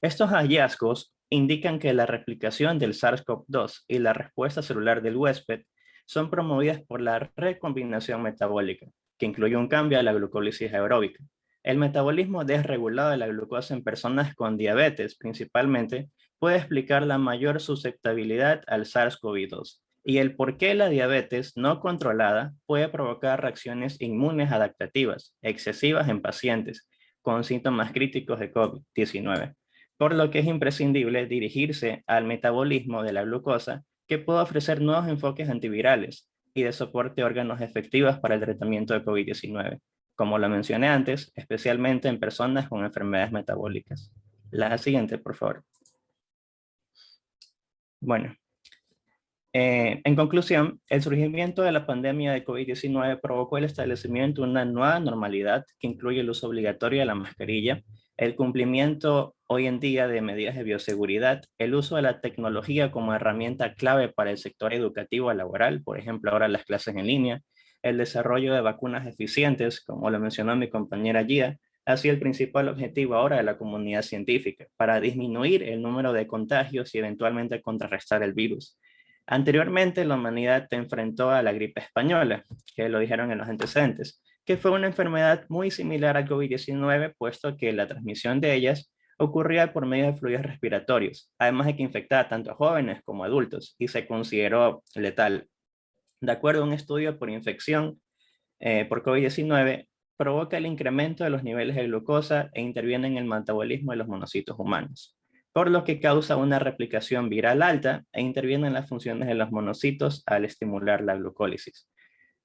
Estos hallazgos indican que la replicación del SARS-CoV-2 y la respuesta celular del huésped son promovidas por la recombinación metabólica, que incluye un cambio a la glucólisis aeróbica. El metabolismo desregulado de la glucosa en personas con diabetes, principalmente, puede explicar la mayor susceptibilidad al SARS-CoV-2 y el por qué la diabetes no controlada puede provocar reacciones inmunes adaptativas excesivas en pacientes con síntomas críticos de COVID-19, por lo que es imprescindible dirigirse al metabolismo de la glucosa que puede ofrecer nuevos enfoques antivirales y de soporte a órganos efectivos para el tratamiento de COVID-19, como lo mencioné antes, especialmente en personas con enfermedades metabólicas. La siguiente, por favor. Bueno, en conclusión, el surgimiento de la pandemia de COVID-19 provocó el establecimiento de una nueva normalidad que incluye el uso obligatorio de la mascarilla, el cumplimiento hoy en día de medidas de bioseguridad, el uso de la tecnología como herramienta clave para el sector educativo y laboral, por ejemplo, ahora las clases en línea, el desarrollo de vacunas eficientes, como lo mencionó mi compañera Gia, ha sido el principal objetivo ahora de la comunidad científica, para disminuir el número de contagios y eventualmente contrarrestar el virus. Anteriormente, la humanidad se enfrentó a la gripe española, que lo dijeron en los antecedentes, que fue una enfermedad muy similar al COVID-19, puesto que la transmisión de ellas ocurría por medio de fluidos respiratorios, además de que infectaba tanto a jóvenes como a adultos, y se consideró letal. De acuerdo a un estudio por infección por COVID-19, provoca el incremento de los niveles de glucosa e interviene en el metabolismo de los monocitos humanos, por lo que causa una replicación viral alta e interviene en las funciones de los monocitos al estimular la glucólisis.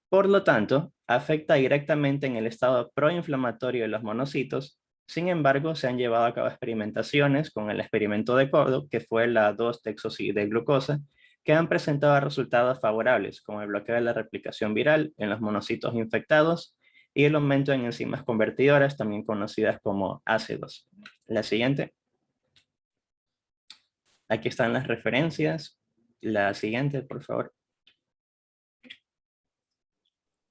Por lo tanto, afecta directamente en el estado proinflamatorio de los monocitos. Sin embargo, se han llevado a cabo experimentaciones con el experimento de Kodo, que fue la 2-desoxideglucosa, que han presentado resultados favorables, como el bloqueo de la replicación viral en los monocitos infectados y el aumento en enzimas convertidoras, también conocidas como AC2. La siguiente. Aquí están las referencias. La siguiente, por favor.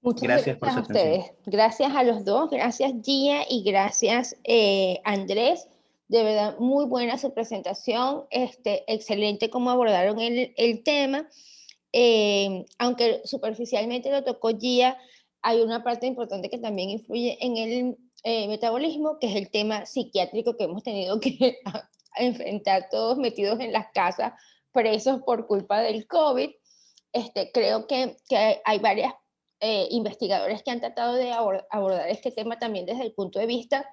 Muchas gracias por su a atención. ustedes. Gracias a los dos. Gracias, Gia, y gracias, Andrés. De verdad, muy buena su presentación. Excelente cómo abordaron el tema. Aunque superficialmente lo tocó Gia, hay una parte importante que también influye en metabolismo, que es el tema psiquiátrico que hemos tenido que enfrentar todos metidos en las casas, presos por culpa del COVID. Creo que hay varias investigadores que han tratado de abordar este tema también desde el punto de vista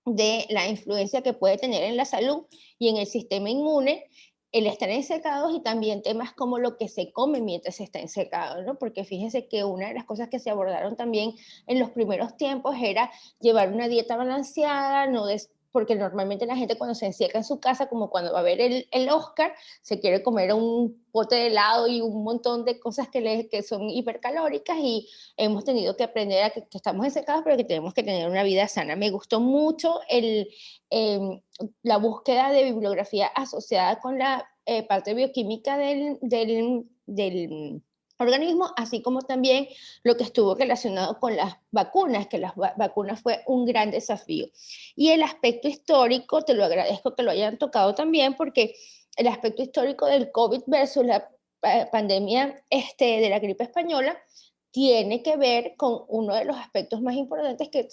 de la influencia que puede tener en la salud y en el sistema inmune el estar encerrados, y también temas como lo que se come mientras se está encerrado, ¿no? Porque fíjense que una de las cosas que se abordaron también en los primeros tiempos era llevar una dieta balanceada, porque normalmente la gente cuando se encierra en su casa, como cuando va a ver el Oscar, se quiere comer un pote de helado y un montón de cosas que son hipercalóricas, y hemos tenido que aprender a que estamos encerrados, pero que tenemos que tener una vida sana. Me gustó mucho la búsqueda de bibliografía asociada con la parte bioquímica del organismo, así como también lo que estuvo relacionado con las vacunas, que las vacunas fue un gran desafío. Y el aspecto histórico, te lo agradezco que lo hayan tocado también, porque el aspecto histórico del COVID versus la pandemia de la gripe española tiene que ver con uno de los aspectos más importantes que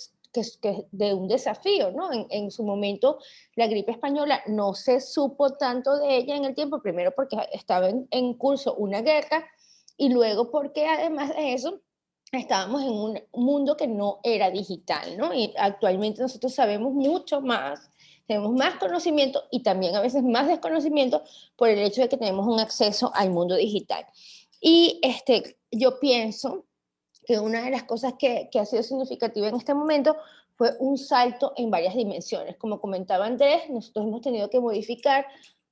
de un desafío, ¿no? En su momento, la gripe española no se supo tanto de ella en el tiempo, primero porque estaba en curso una guerra, y luego porque además de eso estábamos en un mundo que no era digital, ¿no? Y actualmente nosotros sabemos mucho más, tenemos más conocimiento y también a veces más desconocimiento por el hecho de que tenemos un acceso al mundo digital. Y yo pienso que una de las cosas que ha sido significativa en este momento fue un salto en varias dimensiones. Como comentaba Andrés, nosotros hemos tenido que modificar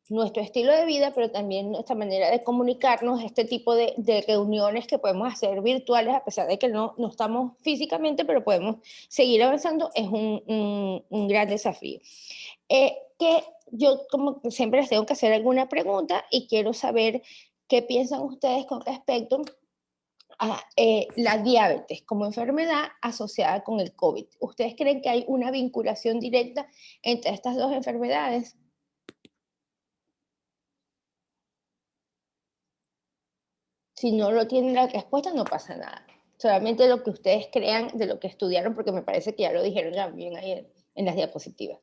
nuestro estilo de vida, pero también nuestra manera de comunicarnos, este tipo de reuniones que podemos hacer virtuales, a pesar de que no estamos físicamente, pero podemos seguir avanzando, es un gran desafío. Que yo, como siempre, les tengo que hacer alguna pregunta y quiero saber qué piensan ustedes con respecto a la diabetes como enfermedad asociada con el COVID. ¿Ustedes creen que hay una vinculación directa entre estas dos enfermedades? Si no lo tienen la respuesta, no pasa nada. Solamente lo que ustedes crean de lo que estudiaron, porque me parece que ya lo dijeron también ahí en las diapositivas.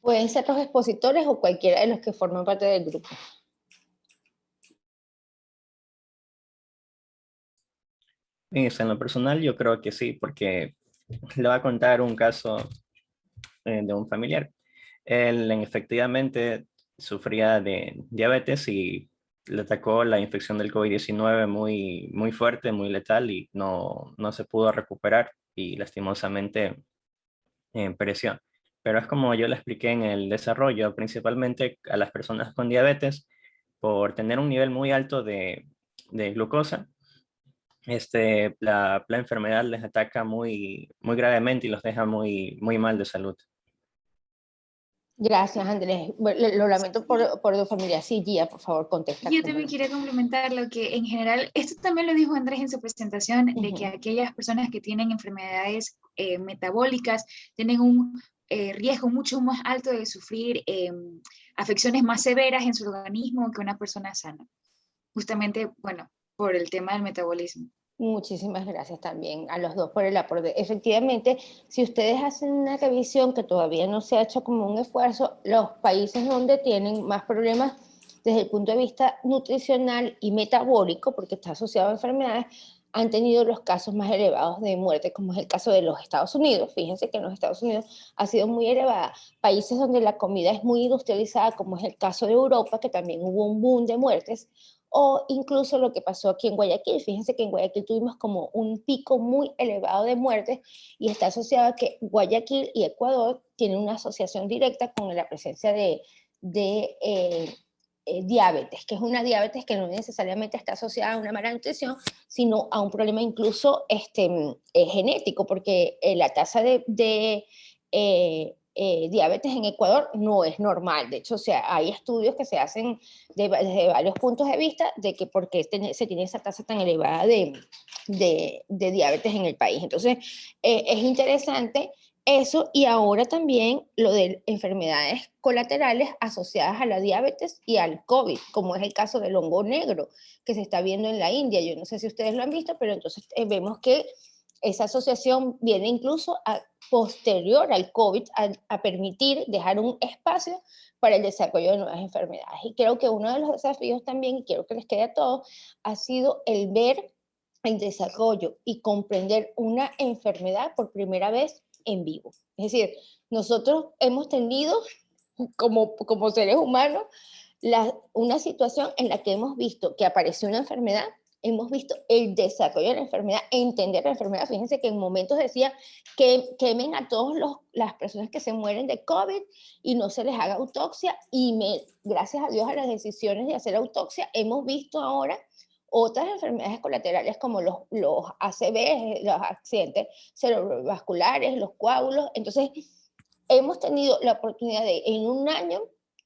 Pueden ser los expositores o cualquiera de los que forman parte del grupo. En lo personal yo creo que sí, porque le voy a contar un caso de un familiar. Él efectivamente sufría de diabetes y le atacó la infección del COVID-19 muy fuerte, muy letal, y no se pudo recuperar y lastimosamente pereció. Pero es como yo le expliqué en el desarrollo, principalmente a las personas con diabetes, por tener un nivel muy alto de glucosa, la enfermedad les ataca muy gravemente y los deja muy mal de salud. Gracias, Andrés. Lo lamento por tu familia. Sí, Gia, por favor, contesta. Yo también quería complementar lo que en general, esto también lo dijo Andrés en su presentación, de que aquellas personas que tienen enfermedades metabólicas tienen un riesgo mucho más alto de sufrir afecciones más severas en su organismo que una persona sana. Justamente, bueno, por el tema del metabolismo. Muchísimas gracias también a los dos por el aporte. Efectivamente, si ustedes hacen una revisión, que todavía no se ha hecho como un esfuerzo, los países donde tienen más problemas desde el punto de vista nutricional y metabólico, porque está asociado a enfermedades, han tenido los casos más elevados de muerte, como es el caso de los Estados Unidos. Fíjense que en los Estados Unidos ha sido muy elevada. Países donde la comida es muy industrializada, como es el caso de Europa, que también hubo un boom de muertes, o incluso lo que pasó aquí en Guayaquil. Fíjense que en Guayaquil tuvimos como un pico muy elevado de muertes, y está asociado a que Guayaquil y Ecuador tienen una asociación directa con la presencia de diabetes, que es una diabetes que no necesariamente está asociada a una mala nutrición, sino a un problema incluso genético, porque la tasa de diabetes en Ecuador no es normal. De hecho, o sea, hay estudios que se hacen desde varios puntos de vista de que por qué se tiene esa tasa tan elevada de diabetes en el país. Entonces, es interesante Eso, y ahora también lo de enfermedades colaterales asociadas a la diabetes y al COVID, como es el caso del hongo negro que se está viendo en la India. Yo no sé si ustedes lo han visto, pero entonces vemos que esa asociación viene incluso posterior al COVID a permitir dejar un espacio para el desarrollo de nuevas enfermedades. Y creo que uno de los desafíos también, y quiero que les quede a todos, ha sido el ver el desarrollo y comprender una enfermedad por primera vez en vivo. Es decir, nosotros hemos tenido como seres humanos una situación en la que hemos visto que apareció una enfermedad, hemos visto el desarrollo de la enfermedad, entender la enfermedad. Fíjense que en momentos decía que quemen a todas las personas que se mueren de COVID y no se les haga autopsia, y gracias a Dios a las decisiones de hacer autopsia hemos visto ahora otras enfermedades colaterales como los ACV, los accidentes cerebrovasculares, los coágulos. Entonces, hemos tenido la oportunidad de, en un año,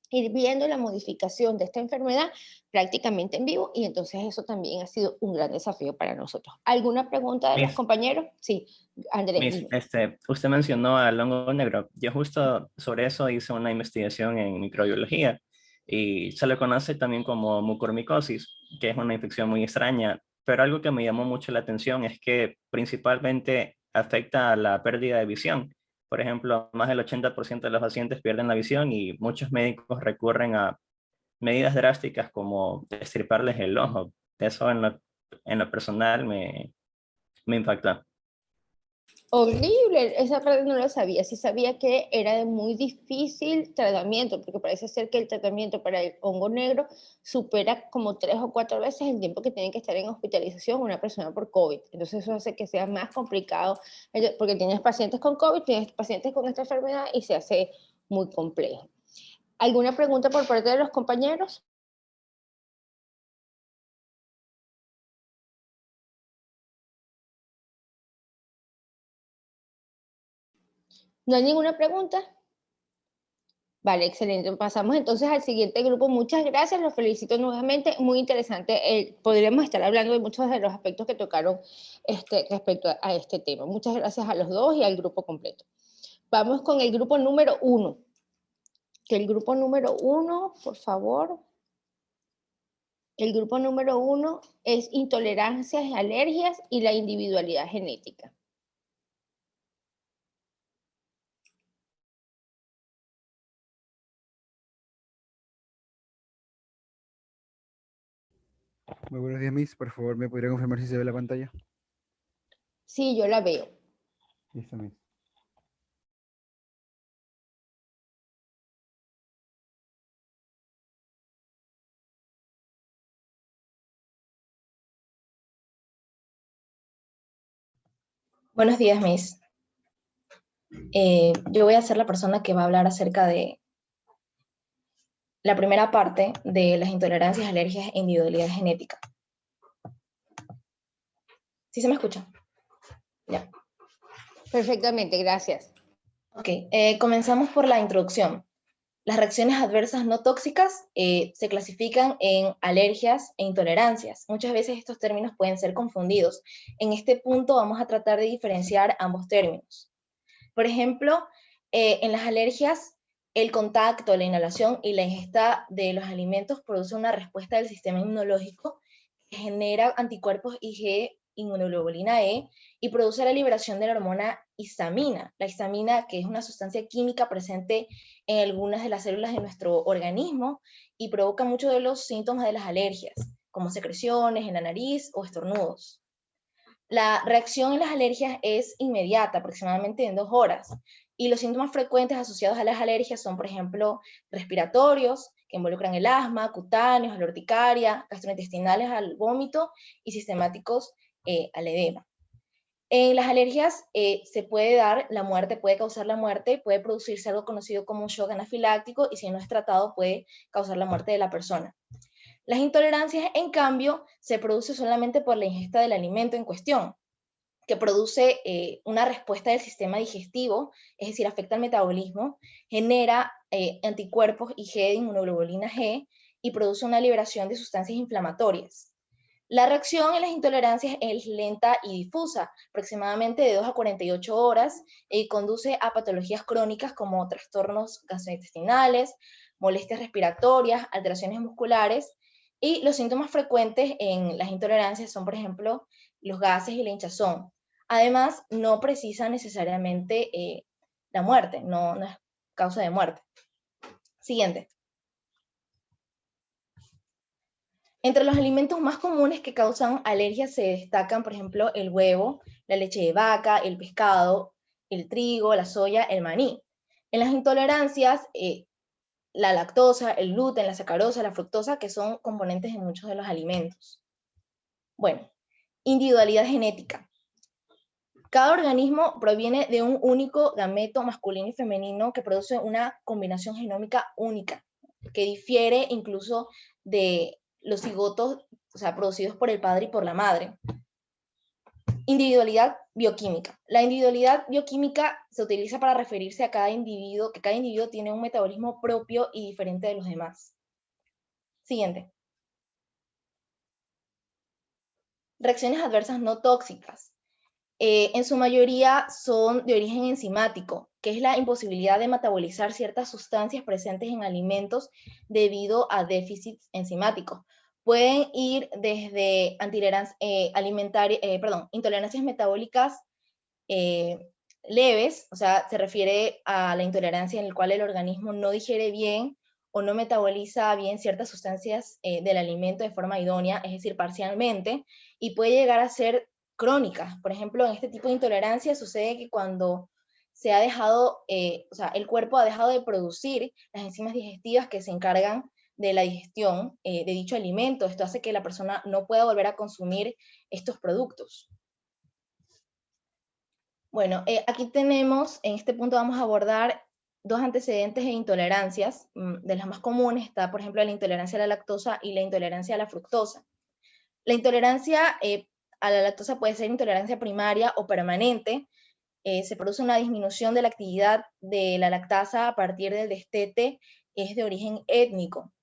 ir viendo la modificación de esta enfermedad prácticamente en vivo, y entonces eso también ha sido un gran desafío para nosotros. ¿Alguna pregunta de los compañeros? Sí, Andrés. Usted mencionó al hongo negro. Yo justo sobre eso hice una investigación en microbiología y se le conoce también como mucormicosis, que es una infección muy extraña, pero algo que me llamó mucho la atención es que principalmente afecta a la pérdida de visión. Por ejemplo, más del 80% de los pacientes pierden la visión y muchos médicos recurren a medidas drásticas como destriparles el ojo. Eso en lo personal me impactó. Horrible, esa parte no lo sabía. Sí sabía que era de muy difícil tratamiento, porque parece ser que el tratamiento para el hongo negro supera como 3 o 4 veces el tiempo que tiene que estar en hospitalización una persona por COVID. Entonces eso hace que sea más complicado, porque tienes pacientes con COVID, tienes pacientes con esta enfermedad y se hace muy complejo. ¿Alguna pregunta por parte de los compañeros? ¿No hay ninguna pregunta? Vale, excelente. Pasamos entonces al siguiente grupo. Muchas gracias, los felicito nuevamente. Muy interesante. Podríamos estar hablando de muchos de los aspectos que tocaron respecto a este tema. Muchas gracias a los dos y al grupo completo. Vamos con el grupo número 1. Que el grupo número 1, por favor. El grupo número 1 es intolerancias y alergias y la individualidad genética. Muy buenos días, Miss. Por favor, ¿me podría confirmar si se ve la pantalla? Sí, yo la veo. Listo, Miss. Buenos días, Miss. Yo voy a ser la persona que va a hablar acerca de la primera parte de las intolerancias, alergias e individualidad genética. ¿Sí se me escucha? Ya. Perfectamente, gracias. Ok, comenzamos por la introducción. Las reacciones adversas no tóxicas se clasifican en alergias e intolerancias. Muchas veces estos términos pueden ser confundidos. En este punto vamos a tratar de diferenciar ambos términos. Por ejemplo, en las alergias, el contacto, la inhalación y la ingesta de los alimentos produce una respuesta del sistema inmunológico que genera anticuerpos IgE, inmunoglobulina E, y produce la liberación de la hormona histamina. La histamina, que es una sustancia química presente en algunas de las células de nuestro organismo y provoca muchos de los síntomas de las alergias, como secreciones en la nariz o estornudos. La reacción en las alergias es inmediata, aproximadamente en 2 horas, y los síntomas frecuentes asociados a las alergias son, por ejemplo, respiratorios, que involucran el asma, cutáneos, a la urticaria, gastrointestinales al vómito y sistemáticos al edema. En las alergias se puede dar la muerte, puede causar la muerte, puede producirse algo conocido como un shock anafiláctico y si no es tratado puede causar la muerte de la persona. Las intolerancias, en cambio, se producen solamente por la ingesta del alimento en cuestión, que produce una respuesta del sistema digestivo, es decir, afecta al metabolismo, genera anticuerpos IgE de inmunoglobulina G y produce una liberación de sustancias inflamatorias. La reacción en las intolerancias es lenta y difusa, aproximadamente de 2 a 48 horas, y conduce a patologías crónicas como trastornos gastrointestinales, molestias respiratorias, alteraciones musculares, y los síntomas frecuentes en las intolerancias son, por ejemplo, los gases y la hinchazón. Además, no precisa necesariamente la muerte, no es causa de muerte. Siguiente. Entre los alimentos más comunes que causan alergias se destacan, por ejemplo, el huevo, la leche de vaca, el pescado, el trigo, la soya, el maní. En las intolerancias, la lactosa, el gluten, la sacarosa, la fructosa, que son componentes de muchos de los alimentos. Bueno, individualidad genética. Cada organismo proviene de un único gameto masculino y femenino que produce una combinación genómica única, que difiere incluso de los cigotos, o sea, producidos por el padre y por la madre. Individualidad bioquímica. La individualidad bioquímica se utiliza para referirse a cada individuo, que cada individuo tiene un metabolismo propio y diferente de los demás. Siguiente. Reacciones adversas no tóxicas. En su mayoría son de origen enzimático, que es la imposibilidad de metabolizar ciertas sustancias presentes en alimentos debido a déficits enzimáticos. Pueden ir desde intolerancias metabólicas leves, o sea, se refiere a la intolerancia en la cual el organismo no digiere bien o no metaboliza bien ciertas sustancias del alimento de forma idónea, es decir, parcialmente, y puede llegar a ser crónicas. Por ejemplo, en este tipo de intolerancia sucede que cuando se ha dejado, o sea, el cuerpo ha dejado de producir las enzimas digestivas que se encargan de la digestión de dicho alimento. Esto hace que la persona no pueda volver a consumir estos productos. Bueno, aquí tenemos, en este punto vamos a abordar dos antecedentes de intolerancias. De las más comunes está, por ejemplo, la intolerancia a la lactosa y la intolerancia a la fructosa. La intolerancia a la lactosa puede ser intolerancia primaria o permanente. Se produce una disminución de la actividad de la lactasa a partir del destete, es de origen étnico.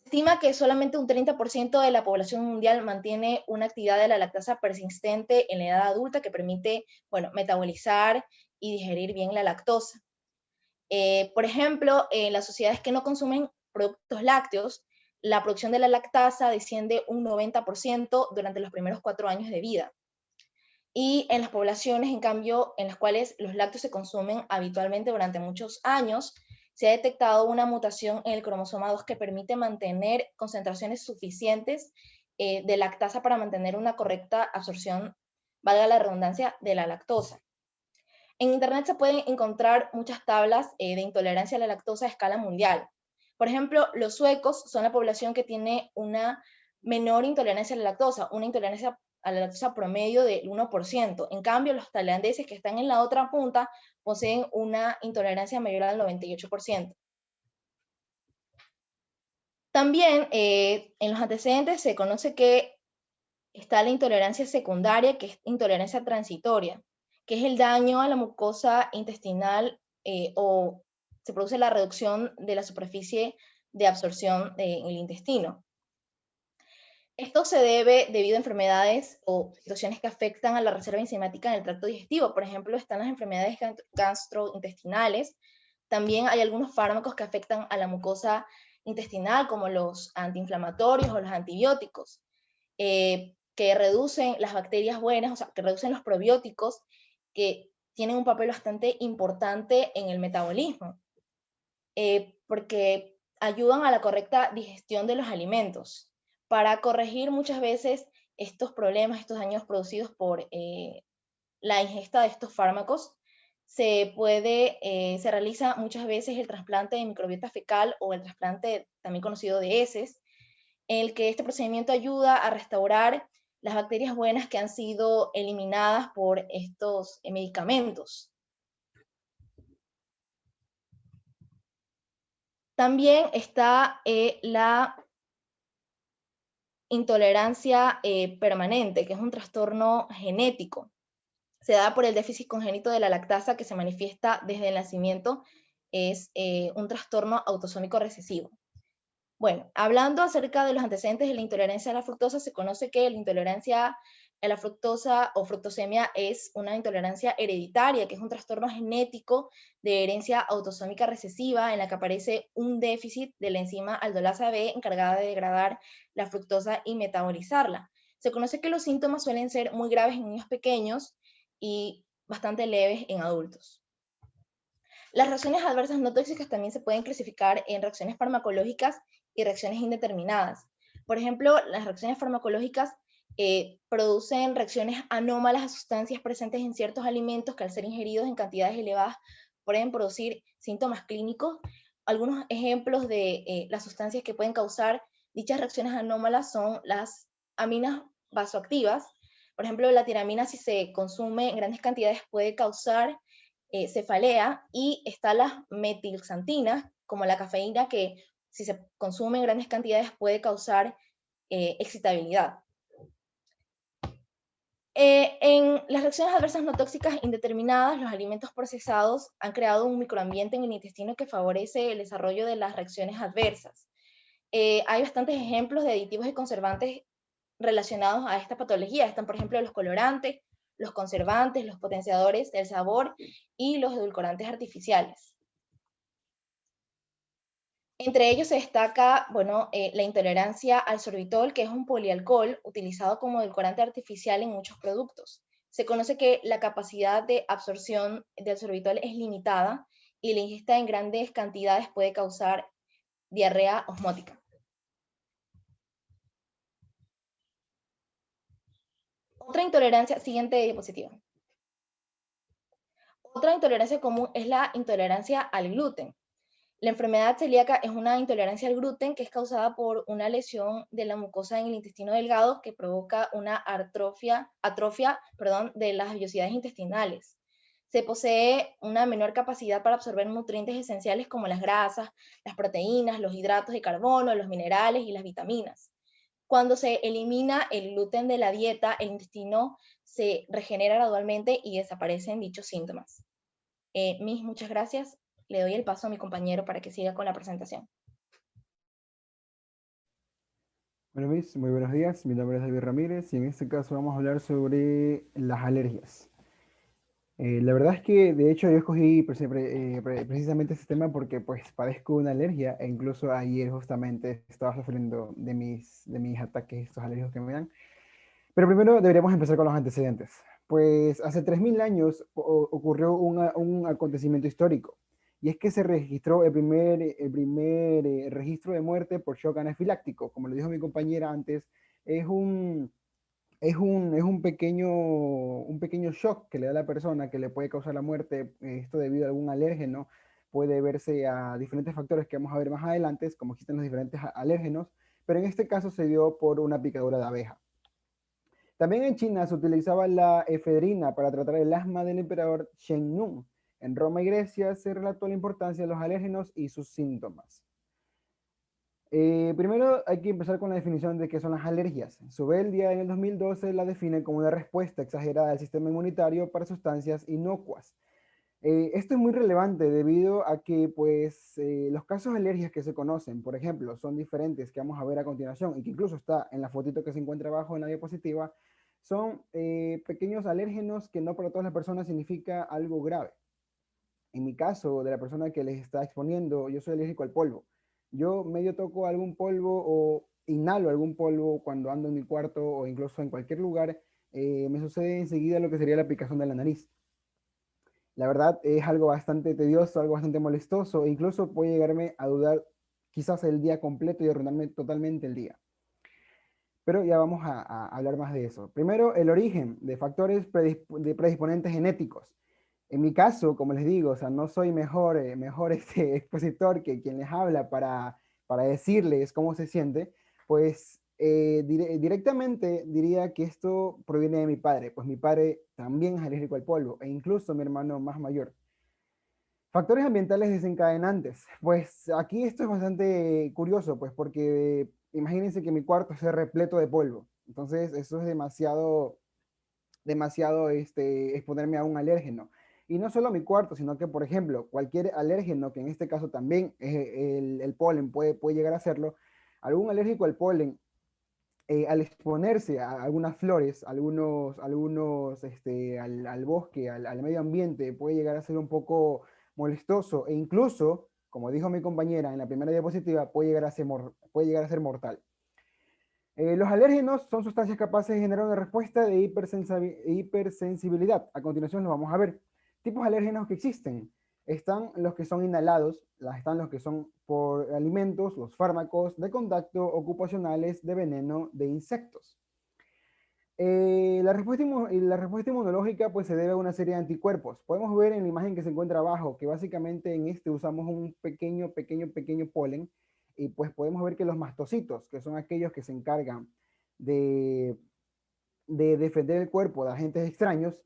Se estima que solamente un 30% de la población mundial mantiene una actividad de la lactasa persistente en la edad adulta que permite, bueno, metabolizar y digerir bien la lactosa. Por ejemplo, en las sociedades que no consumen productos lácteos, la producción de la lactasa desciende un 90% durante los primeros 4 años de vida. Y en las poblaciones, en cambio, en las cuales los lácteos se consumen habitualmente durante muchos años, se ha detectado una mutación en el cromosoma 2 que permite mantener concentraciones suficientes de lactasa para mantener una correcta absorción, valga la redundancia, de la lactosa. En Internet se pueden encontrar muchas tablas de intolerancia a la lactosa a escala mundial. Por ejemplo, los suecos son la población que tiene una menor intolerancia a la lactosa, una intolerancia a la lactosa promedio del 1%. En cambio, los tailandeses, que están en la otra punta, poseen una intolerancia mayor al 98%. También en los antecedentes se conoce que está la intolerancia secundaria, que es intolerancia transitoria, que es el daño a la mucosa intestinal o se produce la reducción de la superficie de absorción en el intestino. Esto se debe debido a enfermedades o situaciones que afectan a la reserva enzimática en el tracto digestivo. Por ejemplo, están las enfermedades gastrointestinales. También hay algunos fármacos que afectan a la mucosa intestinal, como los antiinflamatorios o los antibióticos, que reducen las bacterias buenas, o sea, que reducen los probióticos, que tienen un papel bastante importante en el metabolismo, porque ayudan a la correcta digestión de los alimentos. Para corregir muchas veces estos problemas, estos daños producidos por la ingesta de estos fármacos, se realiza muchas veces el trasplante de microbiota fecal o el trasplante también conocido de heces, en el que este procedimiento ayuda a restaurar las bacterias buenas que han sido eliminadas por estos medicamentos. También está la intolerancia permanente, que es un trastorno genético. Se da por el déficit congénito de la lactasa que se manifiesta desde el nacimiento. Es un trastorno autosómico recesivo. Bueno, hablando acerca de los antecedentes de la intolerancia a la fructosa, se conoce que la intolerancia a la fructosa o fructosemia es una intolerancia hereditaria, que es un trastorno genético de herencia autosómica recesiva en la que aparece un déficit de la enzima aldolasa B encargada de degradar la fructosa y metabolizarla. Se conoce que los síntomas suelen ser muy graves en niños pequeños y bastante leves en adultos. Las reacciones adversas no tóxicas también se pueden clasificar en reacciones farmacológicas y reacciones indeterminadas. Por ejemplo, las reacciones farmacológicas producen reacciones anómalas a sustancias presentes en ciertos alimentos que al ser ingeridos en cantidades elevadas pueden producir síntomas clínicos. Algunos ejemplos de las sustancias que pueden causar dichas reacciones anómalas son las aminas vasoactivas. Por ejemplo, la tiramina, si se consume en grandes cantidades, puede causar cefalea, y están las metilxantinas, como la cafeína, que si se consume en grandes cantidades puede causar excitabilidad. En las reacciones adversas no tóxicas indeterminadas, los alimentos procesados han creado un microambiente en el intestino que favorece el desarrollo de las reacciones adversas. Hay bastantes ejemplos de aditivos y conservantes relacionados a esta patología. Están, por ejemplo, los colorantes, los conservantes, los potenciadores del sabor y los edulcorantes artificiales. Entre ellos se destaca, bueno, la intolerancia al sorbitol, que es un polialcohol utilizado como edulcorante artificial en muchos productos. Se conoce que la capacidad de absorción del sorbitol es limitada y la ingesta en grandes cantidades puede causar diarrea osmótica. Otra intolerancia, siguiente diapositiva. Otra intolerancia común es la intolerancia al gluten. La enfermedad celíaca es una intolerancia al gluten que es causada por una lesión de la mucosa en el intestino delgado que provoca una atrofia de las vellosidades intestinales. Se posee una menor capacidad para absorber nutrientes esenciales como las grasas, las proteínas, los hidratos de carbono, los minerales y las vitaminas. Cuando se elimina el gluten de la dieta, el intestino se regenera gradualmente y desaparecen dichos síntomas. Miss, muchas gracias. Le doy el paso a mi compañero para que siga con la presentación. Bueno, Miss, muy buenos días. Mi nombre es David Ramírez y en este caso vamos a hablar sobre las alergias. La verdad es que, de hecho, yo escogí precisamente este tema porque pues padezco una alergia e incluso ayer justamente estaba sufriendo de mis ataques, estos alérgicos que me dan. Pero primero deberíamos empezar con los antecedentes. Pues hace 3000 años ocurrió un acontecimiento histórico, y es que se registró el primer registro de muerte por shock anafiláctico. Como le dijo mi compañera antes, es un pequeño shock que le da a la persona que le puede causar la muerte. Esto debido a algún alérgeno. Puede verse a diferentes factores que vamos a ver más adelante, como existen los diferentes alérgenos, pero en este caso se dio por una picadura de abeja. También en China se utilizaba la efedrina para tratar el asma del emperador Shen Nung. En Roma y Grecia se relató la importancia de los alérgenos y sus síntomas. Primero hay que empezar con la definición de qué son las alergias. Sobeldía en el 2012 la define como una respuesta exagerada del sistema inmunitario para sustancias inocuas. Esto es muy relevante debido a que pues, los casos de alergias que se conocen, por ejemplo, son diferentes, que vamos a ver a continuación y que incluso está en la fotito que se encuentra abajo en la diapositiva. Son pequeños alérgenos que no para todas las personas significa algo grave. En mi caso, de la persona que les está exponiendo, yo soy alérgico al polvo. Yo medio toco algún polvo o inhalo algún polvo cuando ando en mi cuarto o incluso en cualquier lugar, me sucede enseguida lo que sería la picazón de la nariz. La verdad es algo bastante tedioso, algo bastante molestoso, e incluso puede llegarme a dudar quizás el día completo y arruinarme totalmente el día. Pero ya vamos a hablar más de eso. Primero, el origen de factores predisponentes genéticos. En mi caso, como les digo, o sea, no soy mejor expositor que quien les habla para decirles cómo se siente, pues directamente diría que esto proviene de mi padre, pues mi padre también es alérgico al polvo, e incluso mi hermano más mayor. Factores ambientales desencadenantes. Pues aquí esto es bastante curioso, pues porque imagínense que mi cuarto esté repleto de polvo. Entonces eso es demasiado exponerme a un alérgeno. Y no solo mi cuarto, sino que, por ejemplo, cualquier alérgeno, que en este caso también es el polen puede llegar a hacerlo, Algún alérgico al polen, al exponerse a algunas flores, al bosque, al medio ambiente, puede llegar a ser un poco molestoso e incluso, como dijo mi compañera en la primera diapositiva, puede llegar a ser mortal. Los alérgenos son sustancias capaces de generar una respuesta de hipersensibilidad. A continuación lo vamos a ver. Tipos alérgenos que existen. Están los que son inhalados, están los que son por alimentos, los fármacos de contacto, ocupacionales, de veneno, de insectos. La respuesta inmunológica pues se debe a una serie de anticuerpos. Podemos ver en la imagen que se encuentra abajo que básicamente en este usamos un pequeño polen, y pues podemos ver que los mastocitos, que son aquellos que se encargan de defender el cuerpo de agentes extraños,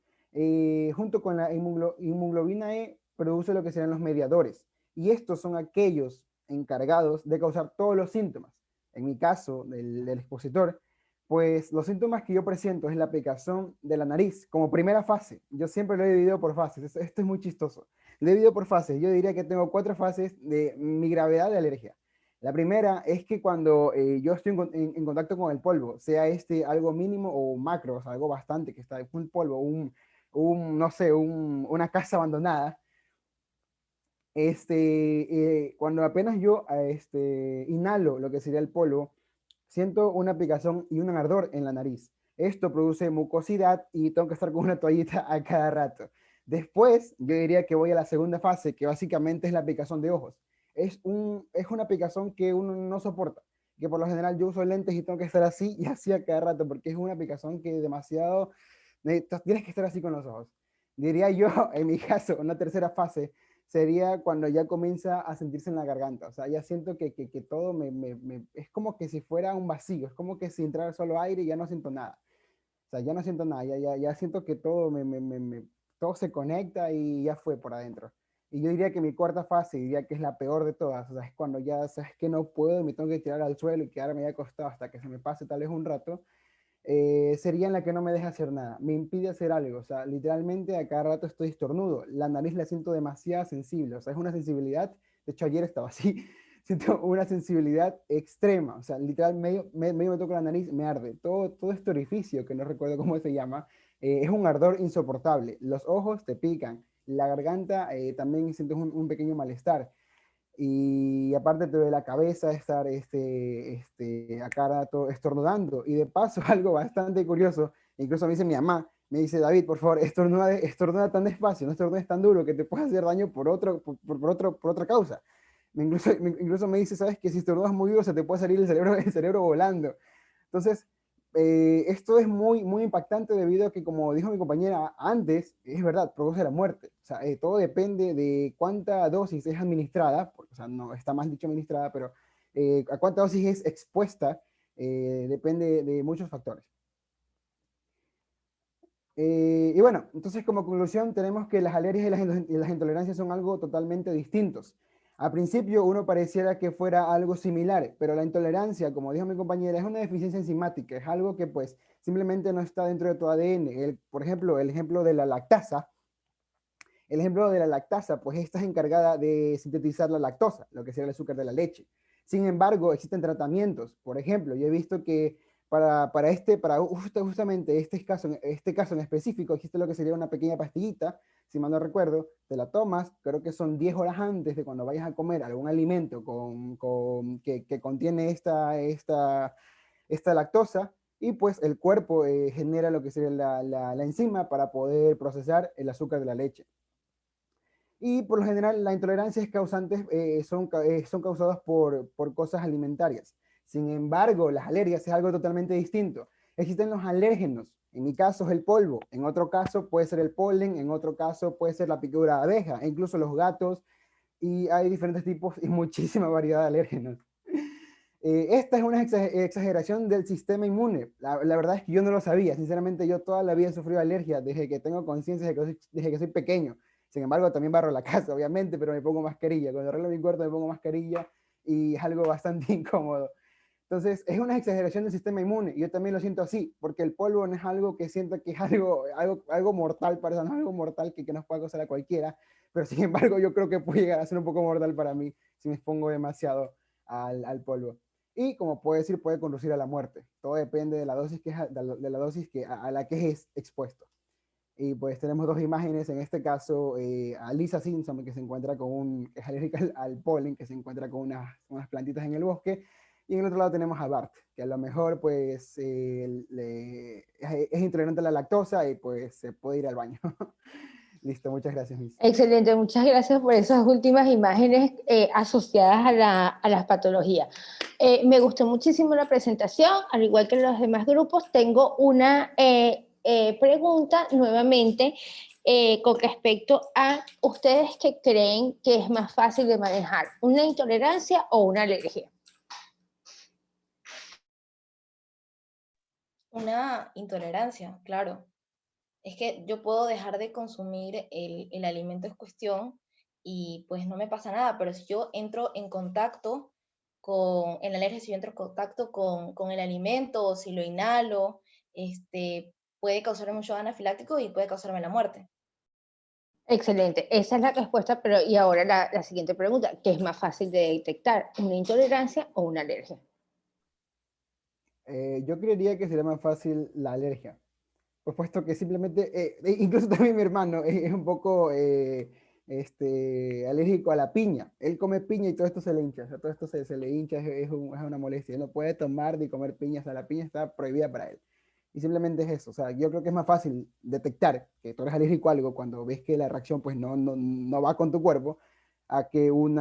junto con la inmunoglobina E, produce lo que serán los mediadores. Y estos son aquellos encargados de causar todos los síntomas. En mi caso, del expositor, pues los síntomas que yo presento es la picazón de la nariz, como primera fase. Yo siempre lo he dividido por fases. Esto es muy chistoso. Lo he dividido por fases. Yo diría que tengo 4 fases de mi gravedad de alergia. La primera es que cuando yo estoy en contacto con el polvo, sea algo mínimo o macro, o sea, algo bastante, que está un polvo, no sé, una casa abandonada, cuando apenas yo inhalo lo que sería el polvo, siento una picazón y un ardor en la nariz. Esto produce mucosidad y tengo que estar con una toallita a cada rato. Después, yo diría que voy a la segunda fase, que básicamente es la picazón de ojos. Es una picazón que uno no soporta, que por lo general yo uso lentes y tengo que estar así y así a cada rato, porque es una picazón que demasiado, tienes que estar así con los ojos. Diría yo, en mi caso, una tercera fase sería cuando ya comienza a sentirse en la garganta, o sea, ya siento que todo es como que si fuera un vacío, es como que si entrara solo aire y ya no siento nada. O sea, ya no siento nada, ya siento que todo todo se conecta y ya fue por adentro. Y yo diría que mi cuarta fase, diría que es la peor de todas, o sea, es cuando ya sabes que no puedo y me tengo que tirar al suelo y quedarme ahí acostado hasta que se me pase tal vez un rato, sería en la que no me deja hacer nada, me impide hacer algo, o sea, literalmente a cada rato estoy estornudo, la nariz la siento demasiado sensible, o sea, es una sensibilidad, de hecho ayer estaba así, siento una sensibilidad extrema, o sea, literal medio me toco la nariz, me arde, todo este orificio, que no recuerdo cómo se llama, es un ardor insoportable, los ojos te pican, la garganta también sientes un pequeño malestar, y aparte te duele la cabeza estar a cada rato estornudando, y de paso algo bastante curioso, incluso me dice mi mamá, me dice, David, por favor, estornuda tan despacio, no estornudes tan duro que te puede hacer daño por otra causa. Incluso me dice, sabes que si estornudas muy duro se te puede salir el cerebro volando. Entonces, esto es muy impactante debido a que, como dijo mi compañera antes, es verdad, produce la muerte. O sea, todo depende de cuánta dosis es administrada, porque, o sea, no está más dicho administrada, pero a cuánta dosis es expuesta, depende de muchos factores. Y bueno, entonces como conclusión tenemos que las alergias y las intolerancias son algo totalmente distintos. Al principio uno pareciera que fuera algo similar, pero la intolerancia, como dijo mi compañera, es una deficiencia enzimática, es algo que pues simplemente no está dentro de tu ADN. Por ejemplo, el ejemplo de la lactasa, pues esta es encargada de sintetizar la lactosa, lo que sería el azúcar de la leche. Sin embargo, existen tratamientos. Por ejemplo, yo he visto que justamente este caso en específico, existe lo que sería una pequeña pastillita, si mal no recuerdo, te la tomas, creo que son 10 horas antes de cuando vayas a comer algún alimento que contiene esta lactosa, y pues el cuerpo genera lo que sería la enzima para poder procesar el azúcar de la leche. Y por lo general la intolerancia es son causadas por cosas alimentarias. Sin embargo, las alergias es algo totalmente distinto. Existen los alérgenos, en mi caso es el polvo, en otro caso puede ser el polen, en otro caso puede ser la picadura de abeja, e incluso los gatos, y hay diferentes tipos y muchísima variedad de alérgenos. Esta es una exageración del sistema inmune. La verdad es que yo no lo sabía. Sinceramente, yo toda la vida he sufrido alergia desde que tengo conciencia, desde que soy pequeño. Sin embargo, también barro la casa, obviamente, pero me pongo mascarilla. Cuando arreglo mi cuarto me pongo mascarilla y es algo bastante incómodo. Entonces, es una exageración del sistema inmune. Y yo también lo siento así, porque el polvo no es algo que siento que es algo mortal para eso, no es algo mortal que nos pueda causar a cualquiera. Pero sin embargo, yo creo que puede llegar a ser un poco mortal para mí si me expongo demasiado al polvo. y como puede decir, puede conducir a la muerte. Todo depende de la dosis, a la que es expuesto. Y pues tenemos dos imágenes, en este caso a Lisa Simpson, que se encuentra es alérgica al polen, que se encuentra con unas plantitas en el bosque, y en el otro lado tenemos a Bart, que a lo mejor pues es intolerante a la lactosa y pues se puede ir al baño. Listo, muchas gracias, Miss. Excelente, muchas gracias por esas últimas imágenes asociadas a las patologías. Me gustó muchísimo la presentación, al igual que los demás grupos. Tengo una pregunta nuevamente con respecto a ustedes que creen que es más fácil de manejar, una intolerancia o una alergia. Una intolerancia, claro. Es que yo puedo dejar de consumir el alimento en cuestión y pues no me pasa nada, pero si yo entro en contacto en la alergia, si yo entro en contacto con el alimento o si lo inhalo, puede causarme un shock anafiláctico y puede causarme la muerte. Excelente, esa es la respuesta, pero y ahora la siguiente pregunta, ¿qué es más fácil de detectar, una intolerancia o una alergia? Yo creería que sería más fácil la alergia, pues puesto que simplemente, incluso también mi hermano es un poco alérgico a la piña. Él come piña y todo esto se le hincha, o sea, todo esto se le hincha, es una molestia. Él no puede tomar ni comer piña, o sea, la piña está prohibida para él. Y simplemente es eso, o sea, yo creo que es más fácil detectar que tú eres alérgico a algo cuando ves que la reacción pues no va con tu cuerpo, a que un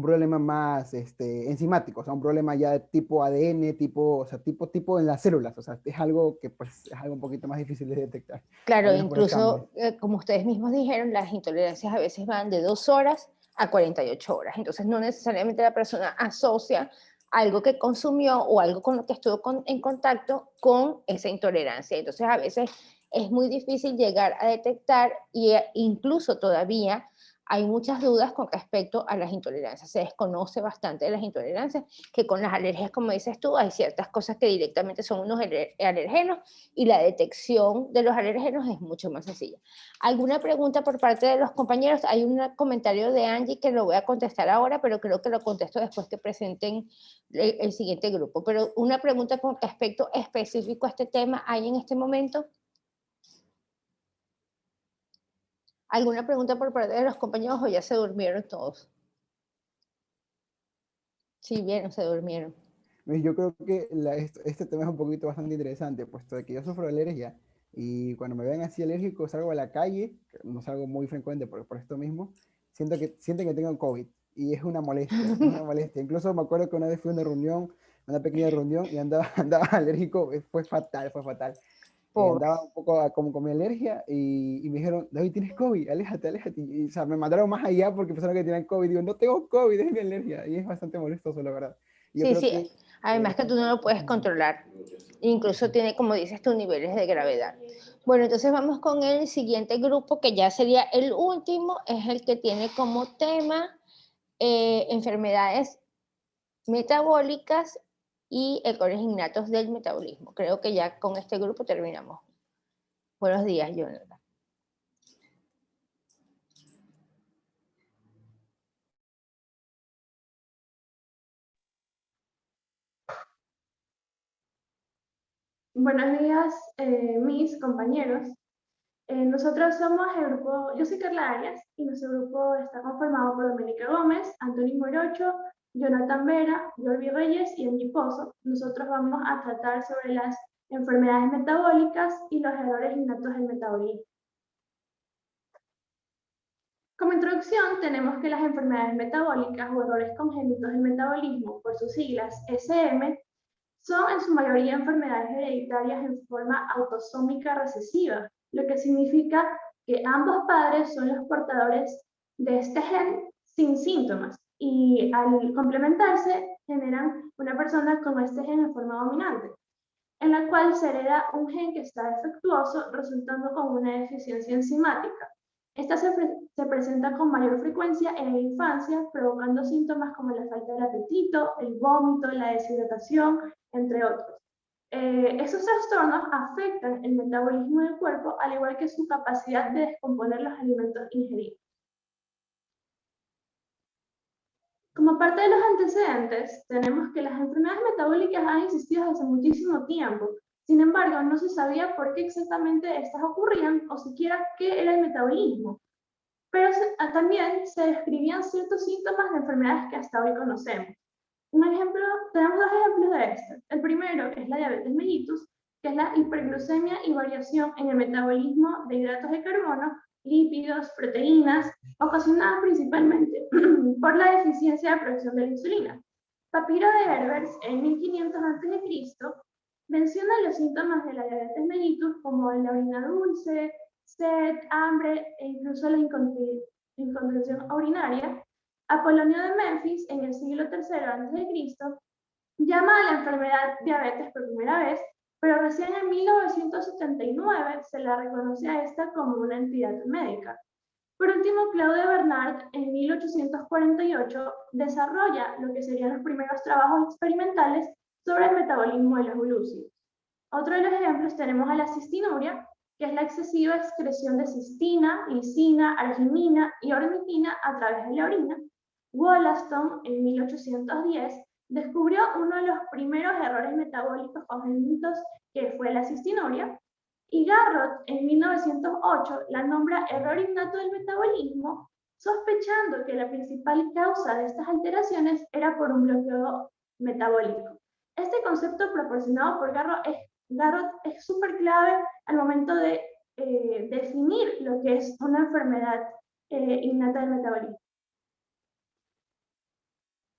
problema más enzimático, o sea, un problema ya de tipo ADN, o sea, tipo en las células, o sea, es algo que pues es algo un poquito más difícil de detectar. Claro, incluso, como ustedes mismos dijeron, las intolerancias a veces van de 2 horas a 48 horas, entonces no necesariamente la persona asocia algo que consumió o algo con lo que estuvo en contacto con esa intolerancia, entonces a veces es muy difícil llegar a detectar e incluso todavía hay muchas dudas con respecto a las intolerancias. Se desconoce bastante de las intolerancias, que con las alergias, como dices tú, hay ciertas cosas que directamente son unos alergenos y la detección de los alergenos es mucho más sencilla. ¿Alguna pregunta por parte de los compañeros? Hay un comentario de Angie que lo voy a contestar ahora, pero creo que lo contesto después que presenten el siguiente grupo. Pero una pregunta con respecto específico a este tema, ¿hay en este momento? ¿Alguna pregunta por parte de los compañeros o ya se durmieron todos? Sí, bien, se durmieron. Yo creo que este tema es un poquito bastante interesante, puesto de que yo sufro de alergia y cuando me ven así alérgico salgo a la calle, no salgo muy frecuente por esto mismo, sienten que tengo COVID y es una molestia, es una molestia. Incluso me acuerdo que una vez fui a una reunión, una pequeña reunión y andaba alérgico, fue fatal, fue fatal. Andaba un poco como con mi alergia y me dijeron, David, tienes COVID, aléjate, aléjate. Y, o sea, me mandaron más allá porque pensaron que tenían COVID. Digo, no tengo COVID, es mi alergia. Y es bastante molestoso, la verdad. Y yo Sí, creo sí, que, además que tú no lo puedes controlar. Incluso tiene, como dices tú, niveles de gravedad. Bueno, entonces vamos con el siguiente grupo, que ya sería el último, es el que tiene como tema enfermedades metabólicas y errores innatos del metabolismo. Creo que ya con este grupo terminamos. Buenos días, Jonathan. Buenos días, mis compañeros. Nosotros somos el grupo, yo soy Carla Arias y nuestro grupo está conformado por Doménica Gómez, Antonio Morocho, Jonathan Vera, Jordi Reyes y Angie Pozo. Nosotros vamos a tratar sobre las enfermedades metabólicas y los errores innatos del metabolismo. Como introducción, tenemos que las enfermedades metabólicas o errores congénitos del metabolismo, por sus siglas SM, son en su mayoría enfermedades hereditarias en forma autosómica recesiva, lo que significa que ambos padres son los portadores de este gen sin síntomas y al complementarse generan una persona con este gen en forma dominante, en la cual se hereda un gen que está defectuoso resultando con una deficiencia enzimática. Esta se presenta con mayor frecuencia en la infancia, provocando síntomas como la falta de apetito, el vómito, la deshidratación, entre otros. Esos trastornos afectan el metabolismo del cuerpo, al igual que su capacidad de descomponer los alimentos ingeridos. Como parte de los antecedentes, tenemos que las enfermedades metabólicas han existido desde hace muchísimo tiempo. Sin embargo, no se sabía por qué exactamente estas ocurrían o siquiera qué era el metabolismo. Pero también se describían ciertos síntomas de enfermedades que hasta hoy conocemos. Tenemos dos ejemplos de esto. El primero es la diabetes mellitus, que es la hiperglucemia y variación en el metabolismo de hidratos de carbono, lípidos, proteínas, ocasionada principalmente por la deficiencia de producción de la insulina. Papiro de Herbers, en 1500 a.C., menciona los síntomas de la diabetes mellitus como la orina dulce, sed, hambre e incluso la incontinención urinaria. Apolonio de Memphis, en el siglo III a.C., llama a la enfermedad diabetes por primera vez, pero recién en 1979 se la reconoce a esta como una entidad médica. Por último, Claude Bernard, en 1848, desarrolla lo que serían los primeros trabajos experimentales sobre el metabolismo de los glúcidos. Otro de los ejemplos tenemos a la cistinuria, que es la excesiva excreción de cistina, lisina, arginina y ornitina a través de la orina. Wollaston, en 1810, descubrió uno de los primeros errores metabólicos congénitos, que fue la cistinuria, y Garrod, en 1908, la nombra error innato del metabolismo, sospechando que la principal causa de estas alteraciones era por un bloqueo metabólico. Este concepto proporcionado por Garrod es súper clave al momento de definir lo que es una enfermedad innata del metabolismo.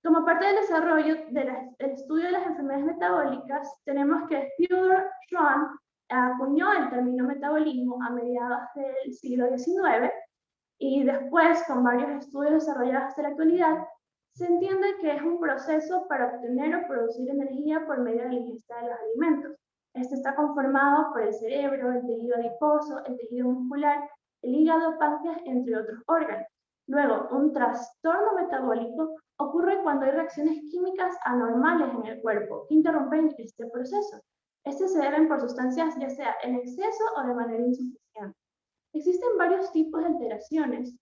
Como parte del desarrollo del estudio de las enfermedades metabólicas, tenemos que Feuer-Schwann acuñó el término metabolismo a mediados del siglo XIX, y después, con varios estudios desarrollados hasta la actualidad, se entiende que es un proceso para obtener o producir energía por medio de la ingesta de los alimentos. Este está conformado por el cerebro, el tejido adiposo, el tejido muscular, el hígado, páncreas, entre otros órganos. Luego, un trastorno metabólico ocurre cuando hay reacciones químicas anormales en el cuerpo que interrumpen este proceso. Este se deben por sustancias ya sea en exceso o de manera insuficiente. Existen varios tipos de alteraciones.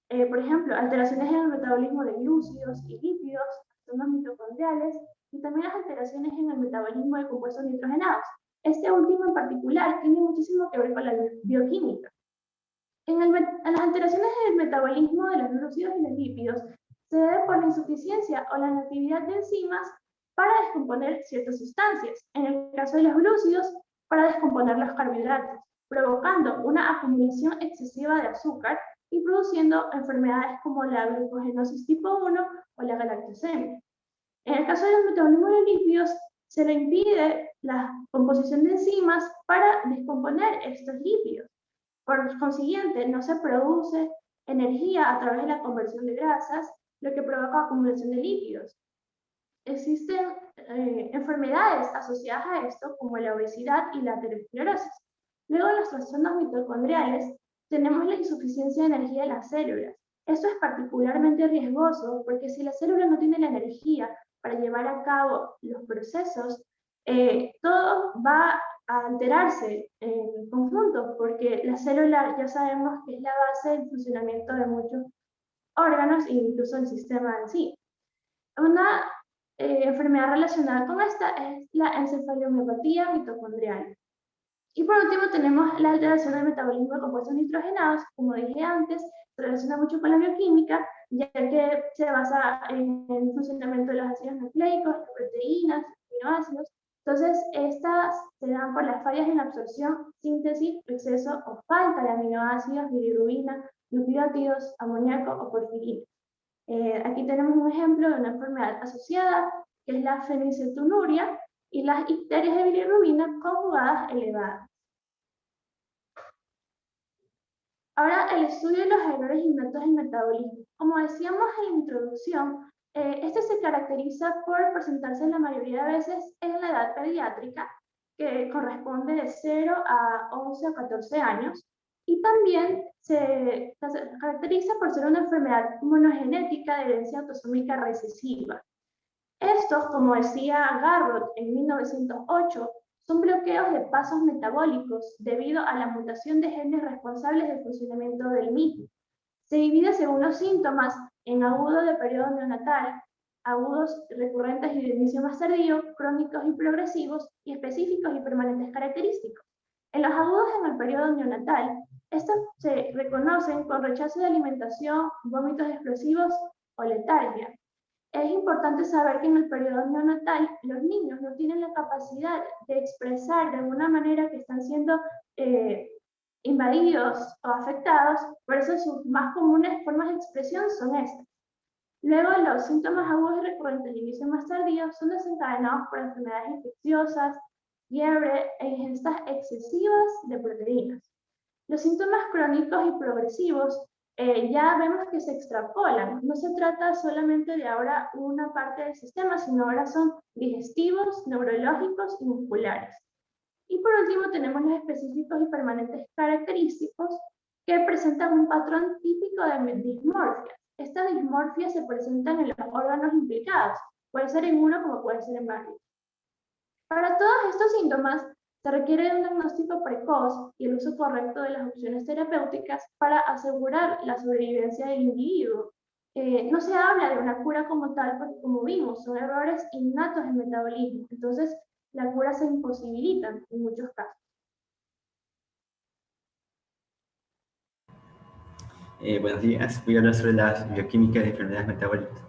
Por ejemplo, alteraciones en el metabolismo de glúcidos y lípidos, trastornos mitocondriales, y también las alteraciones en el metabolismo de compuestos nitrogenados. Este último en particular tiene muchísimo que ver con la bioquímica. En las alteraciones en el metabolismo de los glúcidos y los lípidos se debe por la insuficiencia o la inactividad de enzimas para descomponer ciertas sustancias. En el caso de los glúcidos, para descomponer los carbohidratos, provocando una acumulación excesiva de azúcar y produciendo enfermedades como la glucogenosis tipo 1 o la galactosemia. En el caso de los metabolismos de lípidos, se le impide la composición de enzimas para descomponer estos lípidos. Por consiguiente, no se produce energía a través de la conversión de grasas, lo que provoca acumulación de lípidos. Existen enfermedades asociadas a esto, como la obesidad y la aterosclerosis. Luego, en los trastornos mitocondriales, tenemos la insuficiencia de energía de las células. Esto es particularmente riesgoso porque si la célula no tiene la energía para llevar a cabo los procesos, todo va a alterarse en conjunto, porque la célula ya sabemos que es la base del funcionamiento de muchos órganos e incluso el sistema en sí. Una enfermedad relacionada con esta es la encefalomiopatía mitocondrial. Y por último tenemos la alteración del metabolismo de compuestos nitrogenados. Como dije antes, se relaciona mucho con la bioquímica, ya que se basa en el funcionamiento de los ácidos nucleicos, las proteínas, aminoácidos. Entonces, estas se dan por las fallas en la absorción, síntesis, exceso o falta de aminoácidos, bilirrubina, nucleótidos, amoníaco o porfirina. Aquí tenemos un ejemplo de una enfermedad asociada, que es la fenilcetonuria y las icterias de bilirrubina conjugadas elevadas. Ahora, el estudio de los errores innatos del metabolismo. Como decíamos en la introducción, este se caracteriza por presentarse la mayoría de veces en la edad pediátrica, que corresponde de 0 a 11 o 14 años, y también se caracteriza por ser una enfermedad monogenética de herencia autosómica recesiva. Estos, como decía Garrod en 1908, son bloqueos de pasos metabólicos debido a la mutación de genes responsables del funcionamiento del mismo. Se divide según los síntomas en agudo de periodo neonatal, agudos, recurrentes y de inicio más tardío, crónicos y progresivos, y específicos y permanentes característicos. En los agudos en el periodo neonatal, estos se reconocen con rechazo de alimentación, vómitos explosivos o letargia. Es importante saber que en el periodo neonatal los niños no tienen la capacidad de expresar de alguna manera que están siendo invadidos o afectados, por eso sus más comunes formas de expresión son estas. Luego, los síntomas agudos y recurrentes de inicio más tardío son desencadenados por enfermedades infecciosas, fiebre e ingestas excesivas de proteínas. Los síntomas crónicos y progresivos ya vemos que se extrapolan. No se trata solamente de ahora una parte del sistema, sino ahora son digestivos, neurológicos y musculares. Y por último tenemos los específicos y permanentes característicos que presentan un patrón típico de dismorfia. Estas dismorfias se presentan en los órganos implicados, puede ser en uno como puede ser en varios. Para todos estos síntomas se requiere un diagnóstico precoz y el uso correcto de las opciones terapéuticas para asegurar la sobrevivencia del individuo. No se habla de una cura como tal porque, como vimos, son errores innatos en metabolismo, entonces la cura se imposibilita en muchos casos. Buenos días, voy a hablar sobre la bioquímica de enfermedades metabólicas.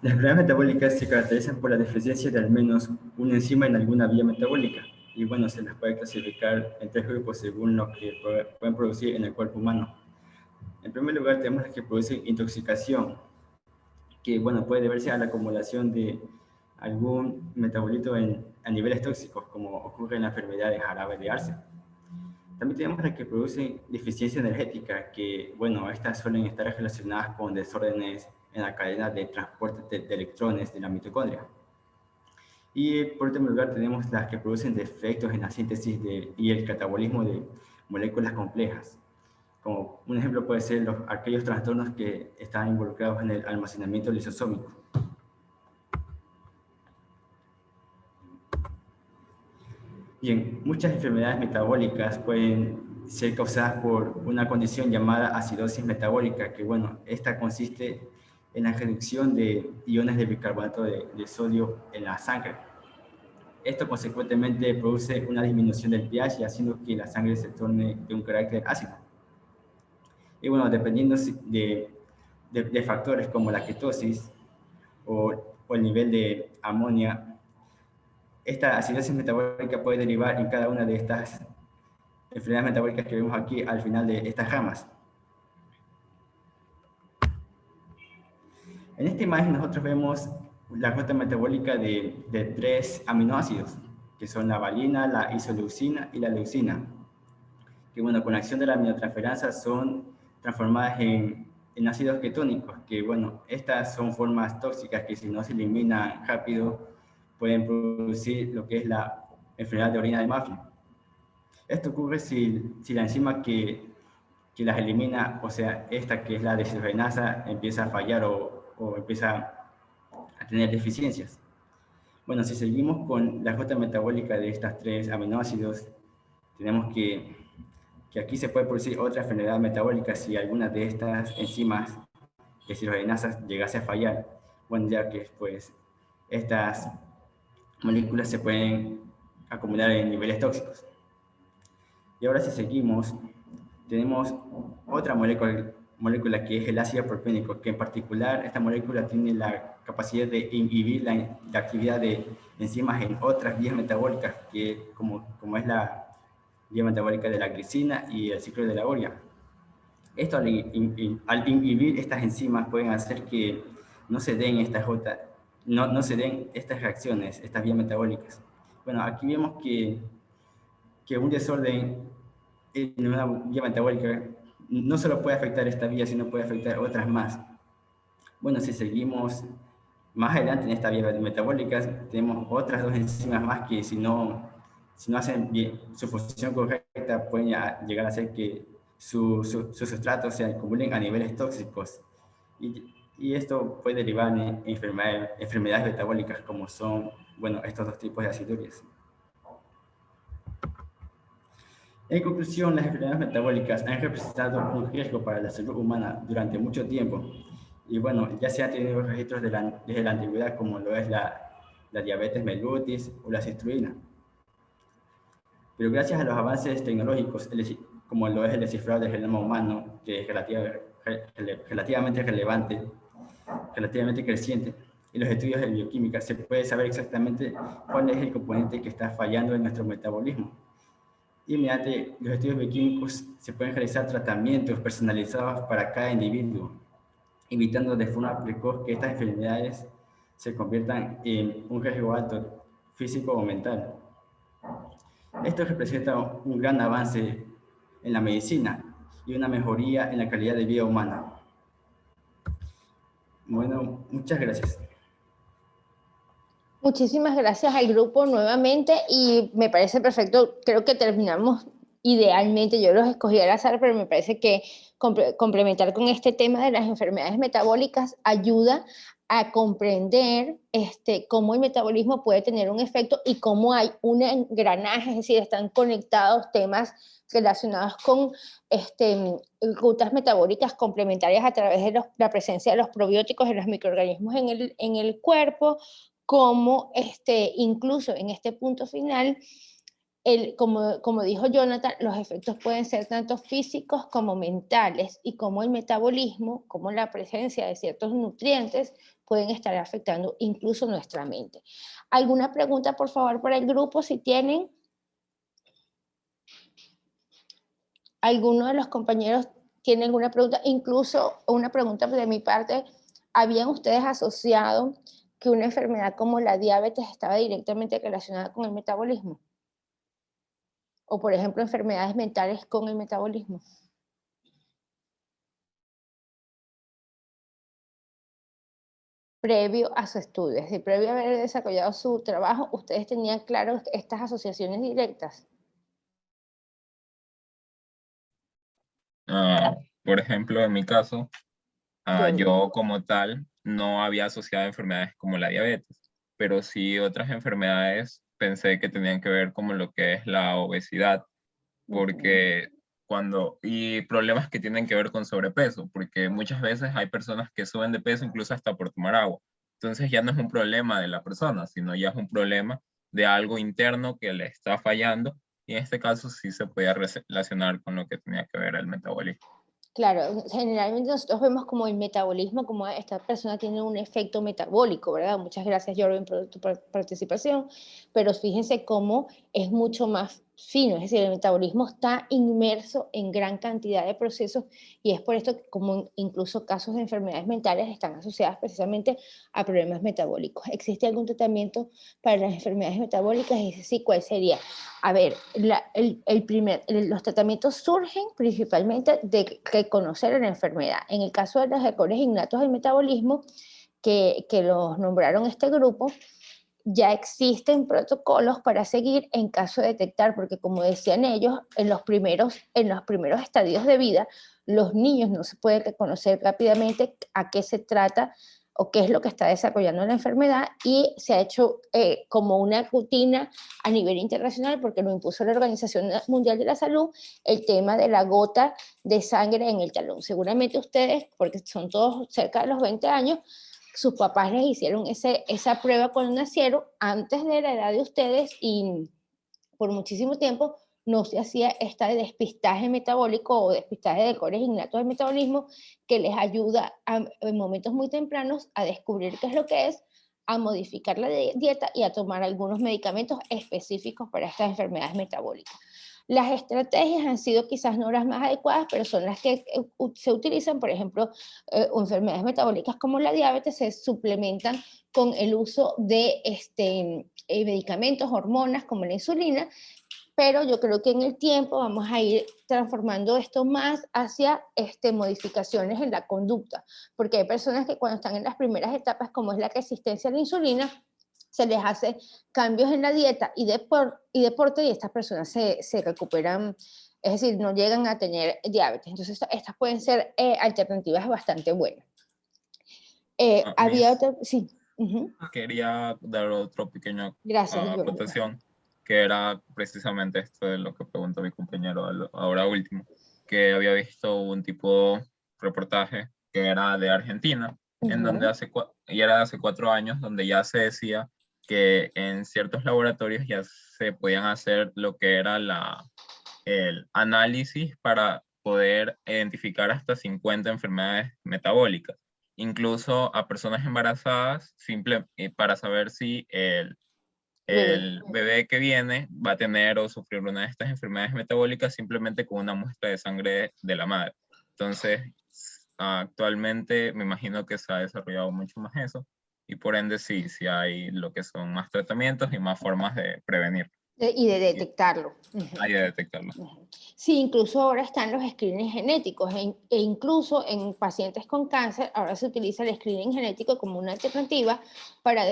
Las enfermedades metabólicas se caracterizan por la deficiencia de al menos una enzima en alguna vía metabólica, y bueno, se las puede clasificar en 3 grupos según lo que pueden producir en el cuerpo humano. En primer lugar tenemos las que producen intoxicación, que bueno, puede deberse a la acumulación de algún metabolito a niveles tóxicos, como ocurre en la enfermedad de jarabe de arce. También tenemos las que producen deficiencia energética, que, bueno, estas suelen estar relacionadas con desórdenes en la cadena de transporte de electrones de la mitocondria. Y por último lugar tenemos las que producen defectos en la síntesis y el catabolismo de moléculas complejas. Como un ejemplo puede ser aquellos trastornos que están involucrados en el almacenamiento lisosómico. Bien, muchas enfermedades metabólicas pueden ser causadas por una condición llamada acidosis metabólica, que bueno, esta consiste en la reducción de iones de bicarbonato de sodio en la sangre. Esto consecuentemente produce una disminución del pH, haciendo que la sangre se torne de un carácter ácido. Y bueno, dependiendo de factores como la ketosis o el nivel de amonia, esta acidosis metabólica puede derivar en cada una de estas enfermedades metabólicas que vemos aquí al final de estas ramas. En esta imagen nosotros vemos la ruta metabólica de 3 aminoácidos, que son la valina, la isoleucina y la leucina, que bueno, con la acción de la aminotransferasa son transformadas en ácidos ketónicos, que bueno, estas son formas tóxicas que si no se eliminan rápido pueden producir lo que es la enfermedad de orina de Murphy. Esto ocurre si la enzima que las elimina, o sea, esta que es la deshidrogenasa, empieza a fallar o empieza a tener deficiencias. Bueno, si seguimos con la ruta metabólica de estas 3 aminoácidos, tenemos que aquí se puede producir otra enfermedad metabólica si alguna de estas enzimas deshidrogenasas llegase a fallar. Bueno, ya que pues estas moléculas se pueden acumular en niveles tóxicos. Y ahora si seguimos, tenemos otra molécula que es el ácido propénico, que en particular esta molécula tiene la capacidad de inhibir la actividad de enzimas en otras vías metabólicas, que como es la vía metabólica de la glicina y el ciclo de la urea. Esto al inhibir estas enzimas pueden hacer que no se den no se den estas reacciones, estas vías metabólicas. Bueno, aquí vemos que un desorden en una vía metabólica no solo puede afectar esta vía, sino puede afectar otras más. Bueno, si seguimos más adelante en esta vía metabólica, tenemos otras 2 enzimas más que si no hacen bien su función correcta, pueden llegar a hacer que sus sustratos se acumulen a niveles tóxicos. Y esto puede derivar en enfermedades metabólicas como son, bueno, estos 2 tipos de acidurias. En conclusión, las enfermedades metabólicas han representado un riesgo para la salud humana durante mucho tiempo Y bueno, ya se han tenido registros desde la antigüedad, como lo es la diabetes mellitus o la cistruina. Pero gracias a los avances tecnológicos, como lo es el descifrado del genoma humano, que es relativamente relevante, relativamente creciente, y los estudios de bioquímica, se puede saber exactamente cuál es el componente que está fallando en nuestro metabolismo. Y mediante los estudios bioquímicos se pueden realizar tratamientos personalizados para cada individuo, evitando de forma precoz que estas enfermedades se conviertan en un riesgo alto físico o mental. Esto representa un gran avance en la medicina y una mejoría en la calidad de vida humana. Bueno, muchas gracias. Muchísimas gracias al grupo nuevamente y me parece perfecto, creo que terminamos idealmente, yo los escogí al azar, pero me parece que complementar con este tema de las enfermedades metabólicas ayuda a comprender cómo el metabolismo puede tener un efecto y cómo hay un engranaje, es decir, están conectados temas relacionados con rutas metabólicas complementarias a través de la presencia de los probióticos en los microorganismos en el cuerpo, como incluso en este punto final, como dijo Jonathan, los efectos pueden ser tanto físicos como mentales y como el metabolismo, como la presencia de ciertos nutrientes pueden estar afectando incluso nuestra mente. ¿Alguna pregunta, por favor, para el grupo, si tienen? ¿Alguno de los compañeros tiene alguna pregunta? Incluso una pregunta de mi parte, ¿habían ustedes asociado que una enfermedad como la diabetes estaba directamente relacionada con el metabolismo? O, por ejemplo, enfermedades mentales con el metabolismo. Previo a su estudio, es decir, previo a haber desarrollado su trabajo, ¿ustedes tenían claro estas asociaciones directas? Por ejemplo, en mi caso, yo como tal no había asociado enfermedades como la diabetes, pero sí otras enfermedades pensé que tenían que ver como lo que es la obesidad, porque y problemas que tienen que ver con sobrepeso, porque muchas veces hay personas que suben de peso incluso hasta por tomar agua. Entonces ya no es un problema de la persona, sino ya es un problema de algo interno que le está fallando, y en este caso sí se podía relacionar con lo que tenía que ver el metabolismo. Claro, generalmente nosotros vemos como el metabolismo, como esta persona tiene un efecto metabólico, ¿verdad? Muchas gracias, Jordan, por tu participación, pero fíjense cómo es mucho más fino, es decir, el metabolismo está inmerso en gran cantidad de procesos y es por esto que como incluso casos de enfermedades mentales están asociadas precisamente a problemas metabólicos. ¿Existe algún tratamiento para las enfermedades metabólicas? Y sí, ¿cuál sería? A ver, los tratamientos surgen principalmente de reconocer la enfermedad. En el caso de los errores innatos del metabolismo, que los nombraron este grupo, ya existen protocolos para seguir en caso de detectar, porque como decían ellos, en los primeros estadios de vida, los niños no se puede reconocer rápidamente a qué se trata o qué es lo que está desarrollando la enfermedad, y se ha hecho como una rutina a nivel internacional, porque lo impuso la Organización Mundial de la Salud, el tema de la gota de sangre en el talón. Seguramente ustedes, porque son todos cerca de los 20 años, sus papás les hicieron esa prueba cuando nacieron, antes de la edad de ustedes, y por muchísimo tiempo no se hacía este despistaje metabólico o despistaje de errores innatos del metabolismo, que les ayuda en momentos muy tempranos a descubrir qué es lo que es, a modificar la dieta y a tomar algunos medicamentos específicos para estas enfermedades metabólicas. Las estrategias han sido quizás no las más adecuadas, pero son las que se utilizan. Por ejemplo, enfermedades metabólicas como la diabetes se suplementan con el uso de medicamentos, hormonas como la insulina, pero yo creo que en el tiempo vamos a ir transformando esto más hacia modificaciones en la conducta, porque hay personas que cuando están en las primeras etapas, como es la resistencia a la insulina, se les hace cambios en la dieta y deporte, y estas personas se recuperan, es decir, no llegan a tener diabetes. Entonces, estas pueden ser alternativas bastante buenas. Había otra, sí. Quería dar otro pequeño Gracias, acotación, que era precisamente esto de lo que preguntó mi compañero ahora último, que había visto un tipo de reportaje que era de Argentina, en donde y era de hace 4 años, donde ya se decía que en ciertos laboratorios ya se podían hacer lo que era el análisis para poder identificar hasta 50 enfermedades metabólicas, incluso a personas embarazadas, para saber si el bebé que viene va a tener o sufrir una de estas enfermedades metabólicas simplemente con una muestra de sangre de la madre. Entonces, actualmente me imagino que se ha desarrollado mucho más eso, y por ende sí hay lo que son más tratamientos y más formas de prevenir. Y de detectarlo. Hay de detectarlo. Sí, incluso ahora están los screenings genéticos e incluso en pacientes con cáncer ahora se utiliza el screening genético como una alternativa para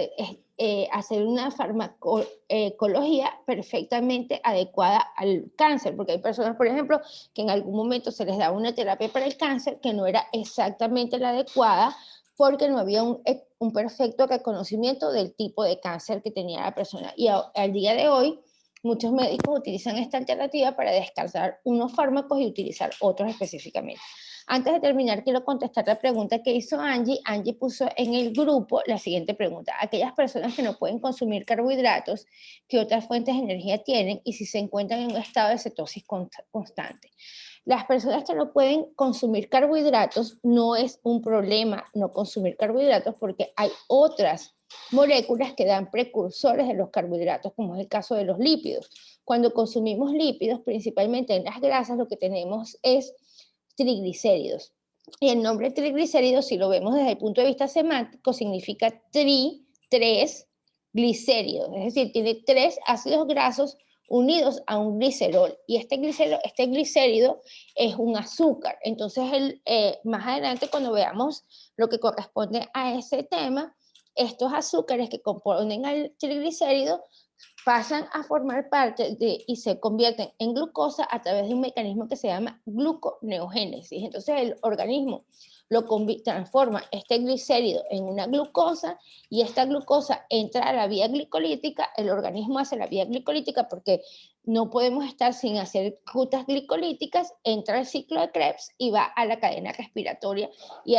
hacer una farmacología perfectamente adecuada al cáncer, porque hay personas, por ejemplo, que en algún momento se les daba una terapia para el cáncer que no era exactamente la adecuada porque no había un perfecto reconocimiento del tipo de cáncer que tenía la persona. Y al día de hoy, muchos médicos utilizan esta alternativa para descartar unos fármacos y utilizar otros específicamente. Antes de terminar, quiero contestar la pregunta que hizo Angie. Angie puso en el grupo la siguiente pregunta. Aquellas personas que no pueden consumir carbohidratos, ¿qué otras fuentes de energía tienen? Y si se encuentran en un estado de cetosis constante. Las personas que no pueden consumir carbohidratos no es un problema no consumir carbohidratos porque hay otras moléculas que dan precursores de los carbohidratos, como es el caso de los lípidos. Cuando consumimos lípidos, principalmente en las grasas, lo que tenemos es triglicéridos. Y el nombre triglicéridos, si lo vemos desde el punto de vista semántico, significa tres glicéridos, es decir, tiene 3 ácidos grasos unidos a un glicerol, y este glicérido es un azúcar. Entonces, más adelante, cuando veamos lo que corresponde a ese tema, estos azúcares que componen al triglicérido pasan a formar parte y se convierten en glucosa a través de un mecanismo que se llama gluconeogénesis. Entonces el organismo transforma este glicérido en una glucosa y esta glucosa entra a la vía glicolítica. El organismo hace la vía glicolítica porque no podemos estar sin hacer rutas glicolíticas, entra el ciclo de Krebs y va a la cadena respiratoria y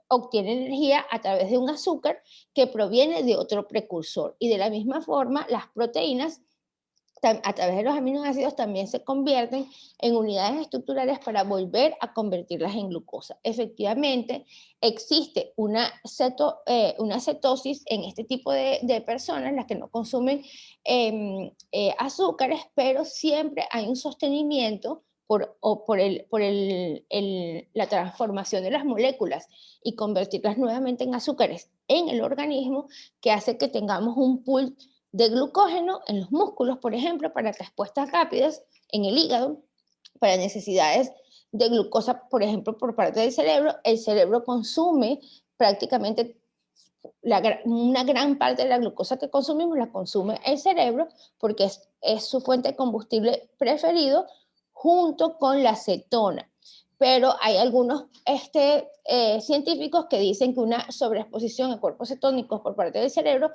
obtiene energía a través de un azúcar que proviene de otro precursor. Y de la misma forma, las proteínas, a través de los aminoácidos, también se convierten en unidades estructurales para volver a convertirlas en glucosa. Efectivamente, existe una cetosis en este tipo de personas, las que no consumen azúcares, pero siempre hay un sostenimiento por la transformación de las moléculas y convertirlas nuevamente en azúcares en el organismo, que hace que tengamos un pool de glucógeno en los músculos, por ejemplo, para respuestas rápidas, en el hígado, para necesidades de glucosa, por ejemplo, por parte del cerebro. El cerebro consume prácticamente una gran parte de la glucosa que consumimos, la consume el cerebro porque es su fuente de combustible preferido junto con la cetona. Pero hay algunos científicos que dicen que una sobreexposición a cuerpos cetónicos por parte del cerebro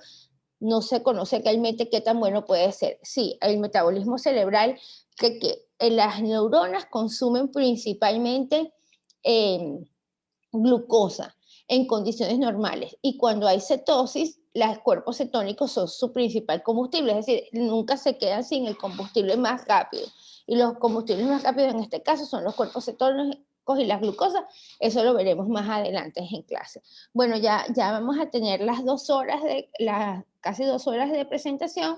no se conoce realmente qué tan bueno puede ser. Sí, el metabolismo cerebral, que las neuronas consumen principalmente glucosa en condiciones normales, y cuando hay cetosis, los cuerpos cetónicos son su principal combustible, es decir, nunca se quedan sin el combustible más rápido, y los combustibles más rápidos en este caso son los cuerpos cetónicos y las glucosas. Eso lo veremos más adelante en clase. Bueno, ya vamos a tener las casi 2 horas de presentación,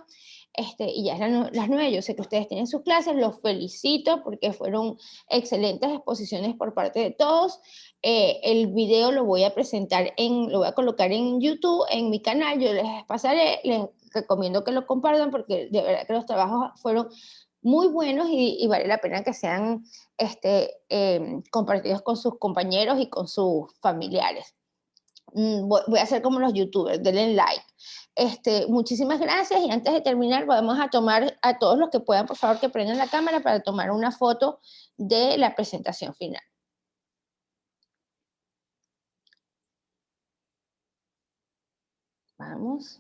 y ya es las 9, yo sé que ustedes tienen sus clases, los felicito porque fueron excelentes exposiciones por parte de todos. El video lo voy a lo voy a colocar en YouTube, en mi canal, yo les pasaré, les recomiendo que lo compartan porque de verdad que los trabajos fueron muy buenos y vale la pena que sean compartidos con sus compañeros y con sus familiares. Voy a hacer como los youtubers, denle like. Muchísimas gracias, y antes de terminar vamos a tomar, a todos los que puedan, por favor, que prendan la cámara para tomar una foto de la presentación final. Vamos.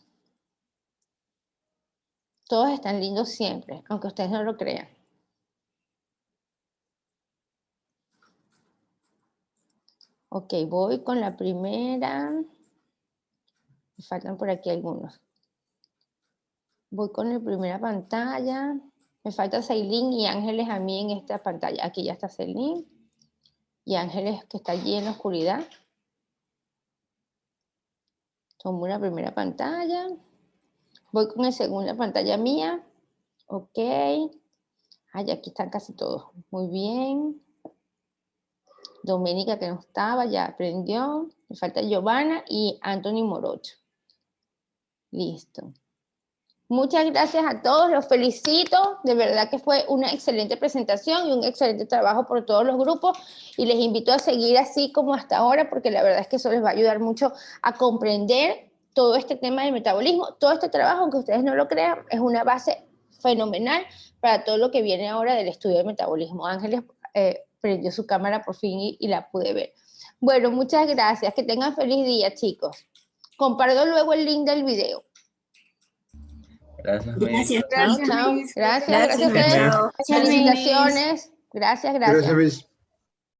Todos están lindos siempre, aunque ustedes no lo crean. Ok, voy con la primera. Me faltan por aquí algunos. Voy con la primera pantalla. Me falta Celine y Ángeles a mí en esta pantalla. Aquí ya está Celine. Y Ángeles que está allí en la oscuridad. Tomo una primera pantalla. Voy con la segunda pantalla mía. Ok. Ay, aquí están casi todos. Muy bien. Doménica que no estaba, ya aprendió. Me falta Giovanna y Anthony Morocho. Listo. Muchas gracias a todos, los felicito. De verdad que fue una excelente presentación y un excelente trabajo por todos los grupos. Y les invito a seguir así como hasta ahora, porque la verdad es que eso les va a ayudar mucho a comprender todo este tema del metabolismo. Todo este trabajo, aunque ustedes no lo crean, es una base fenomenal para todo lo que viene ahora del estudio del metabolismo. Ángeles prendió su cámara por fin y la pude ver. Bueno, muchas gracias. Que tengan feliz día, chicos. Comparto luego el link del video. Gracias, Gracias, chao. Gracias a ustedes. Chao. Felicitaciones. Gracias. Gracias, Miss.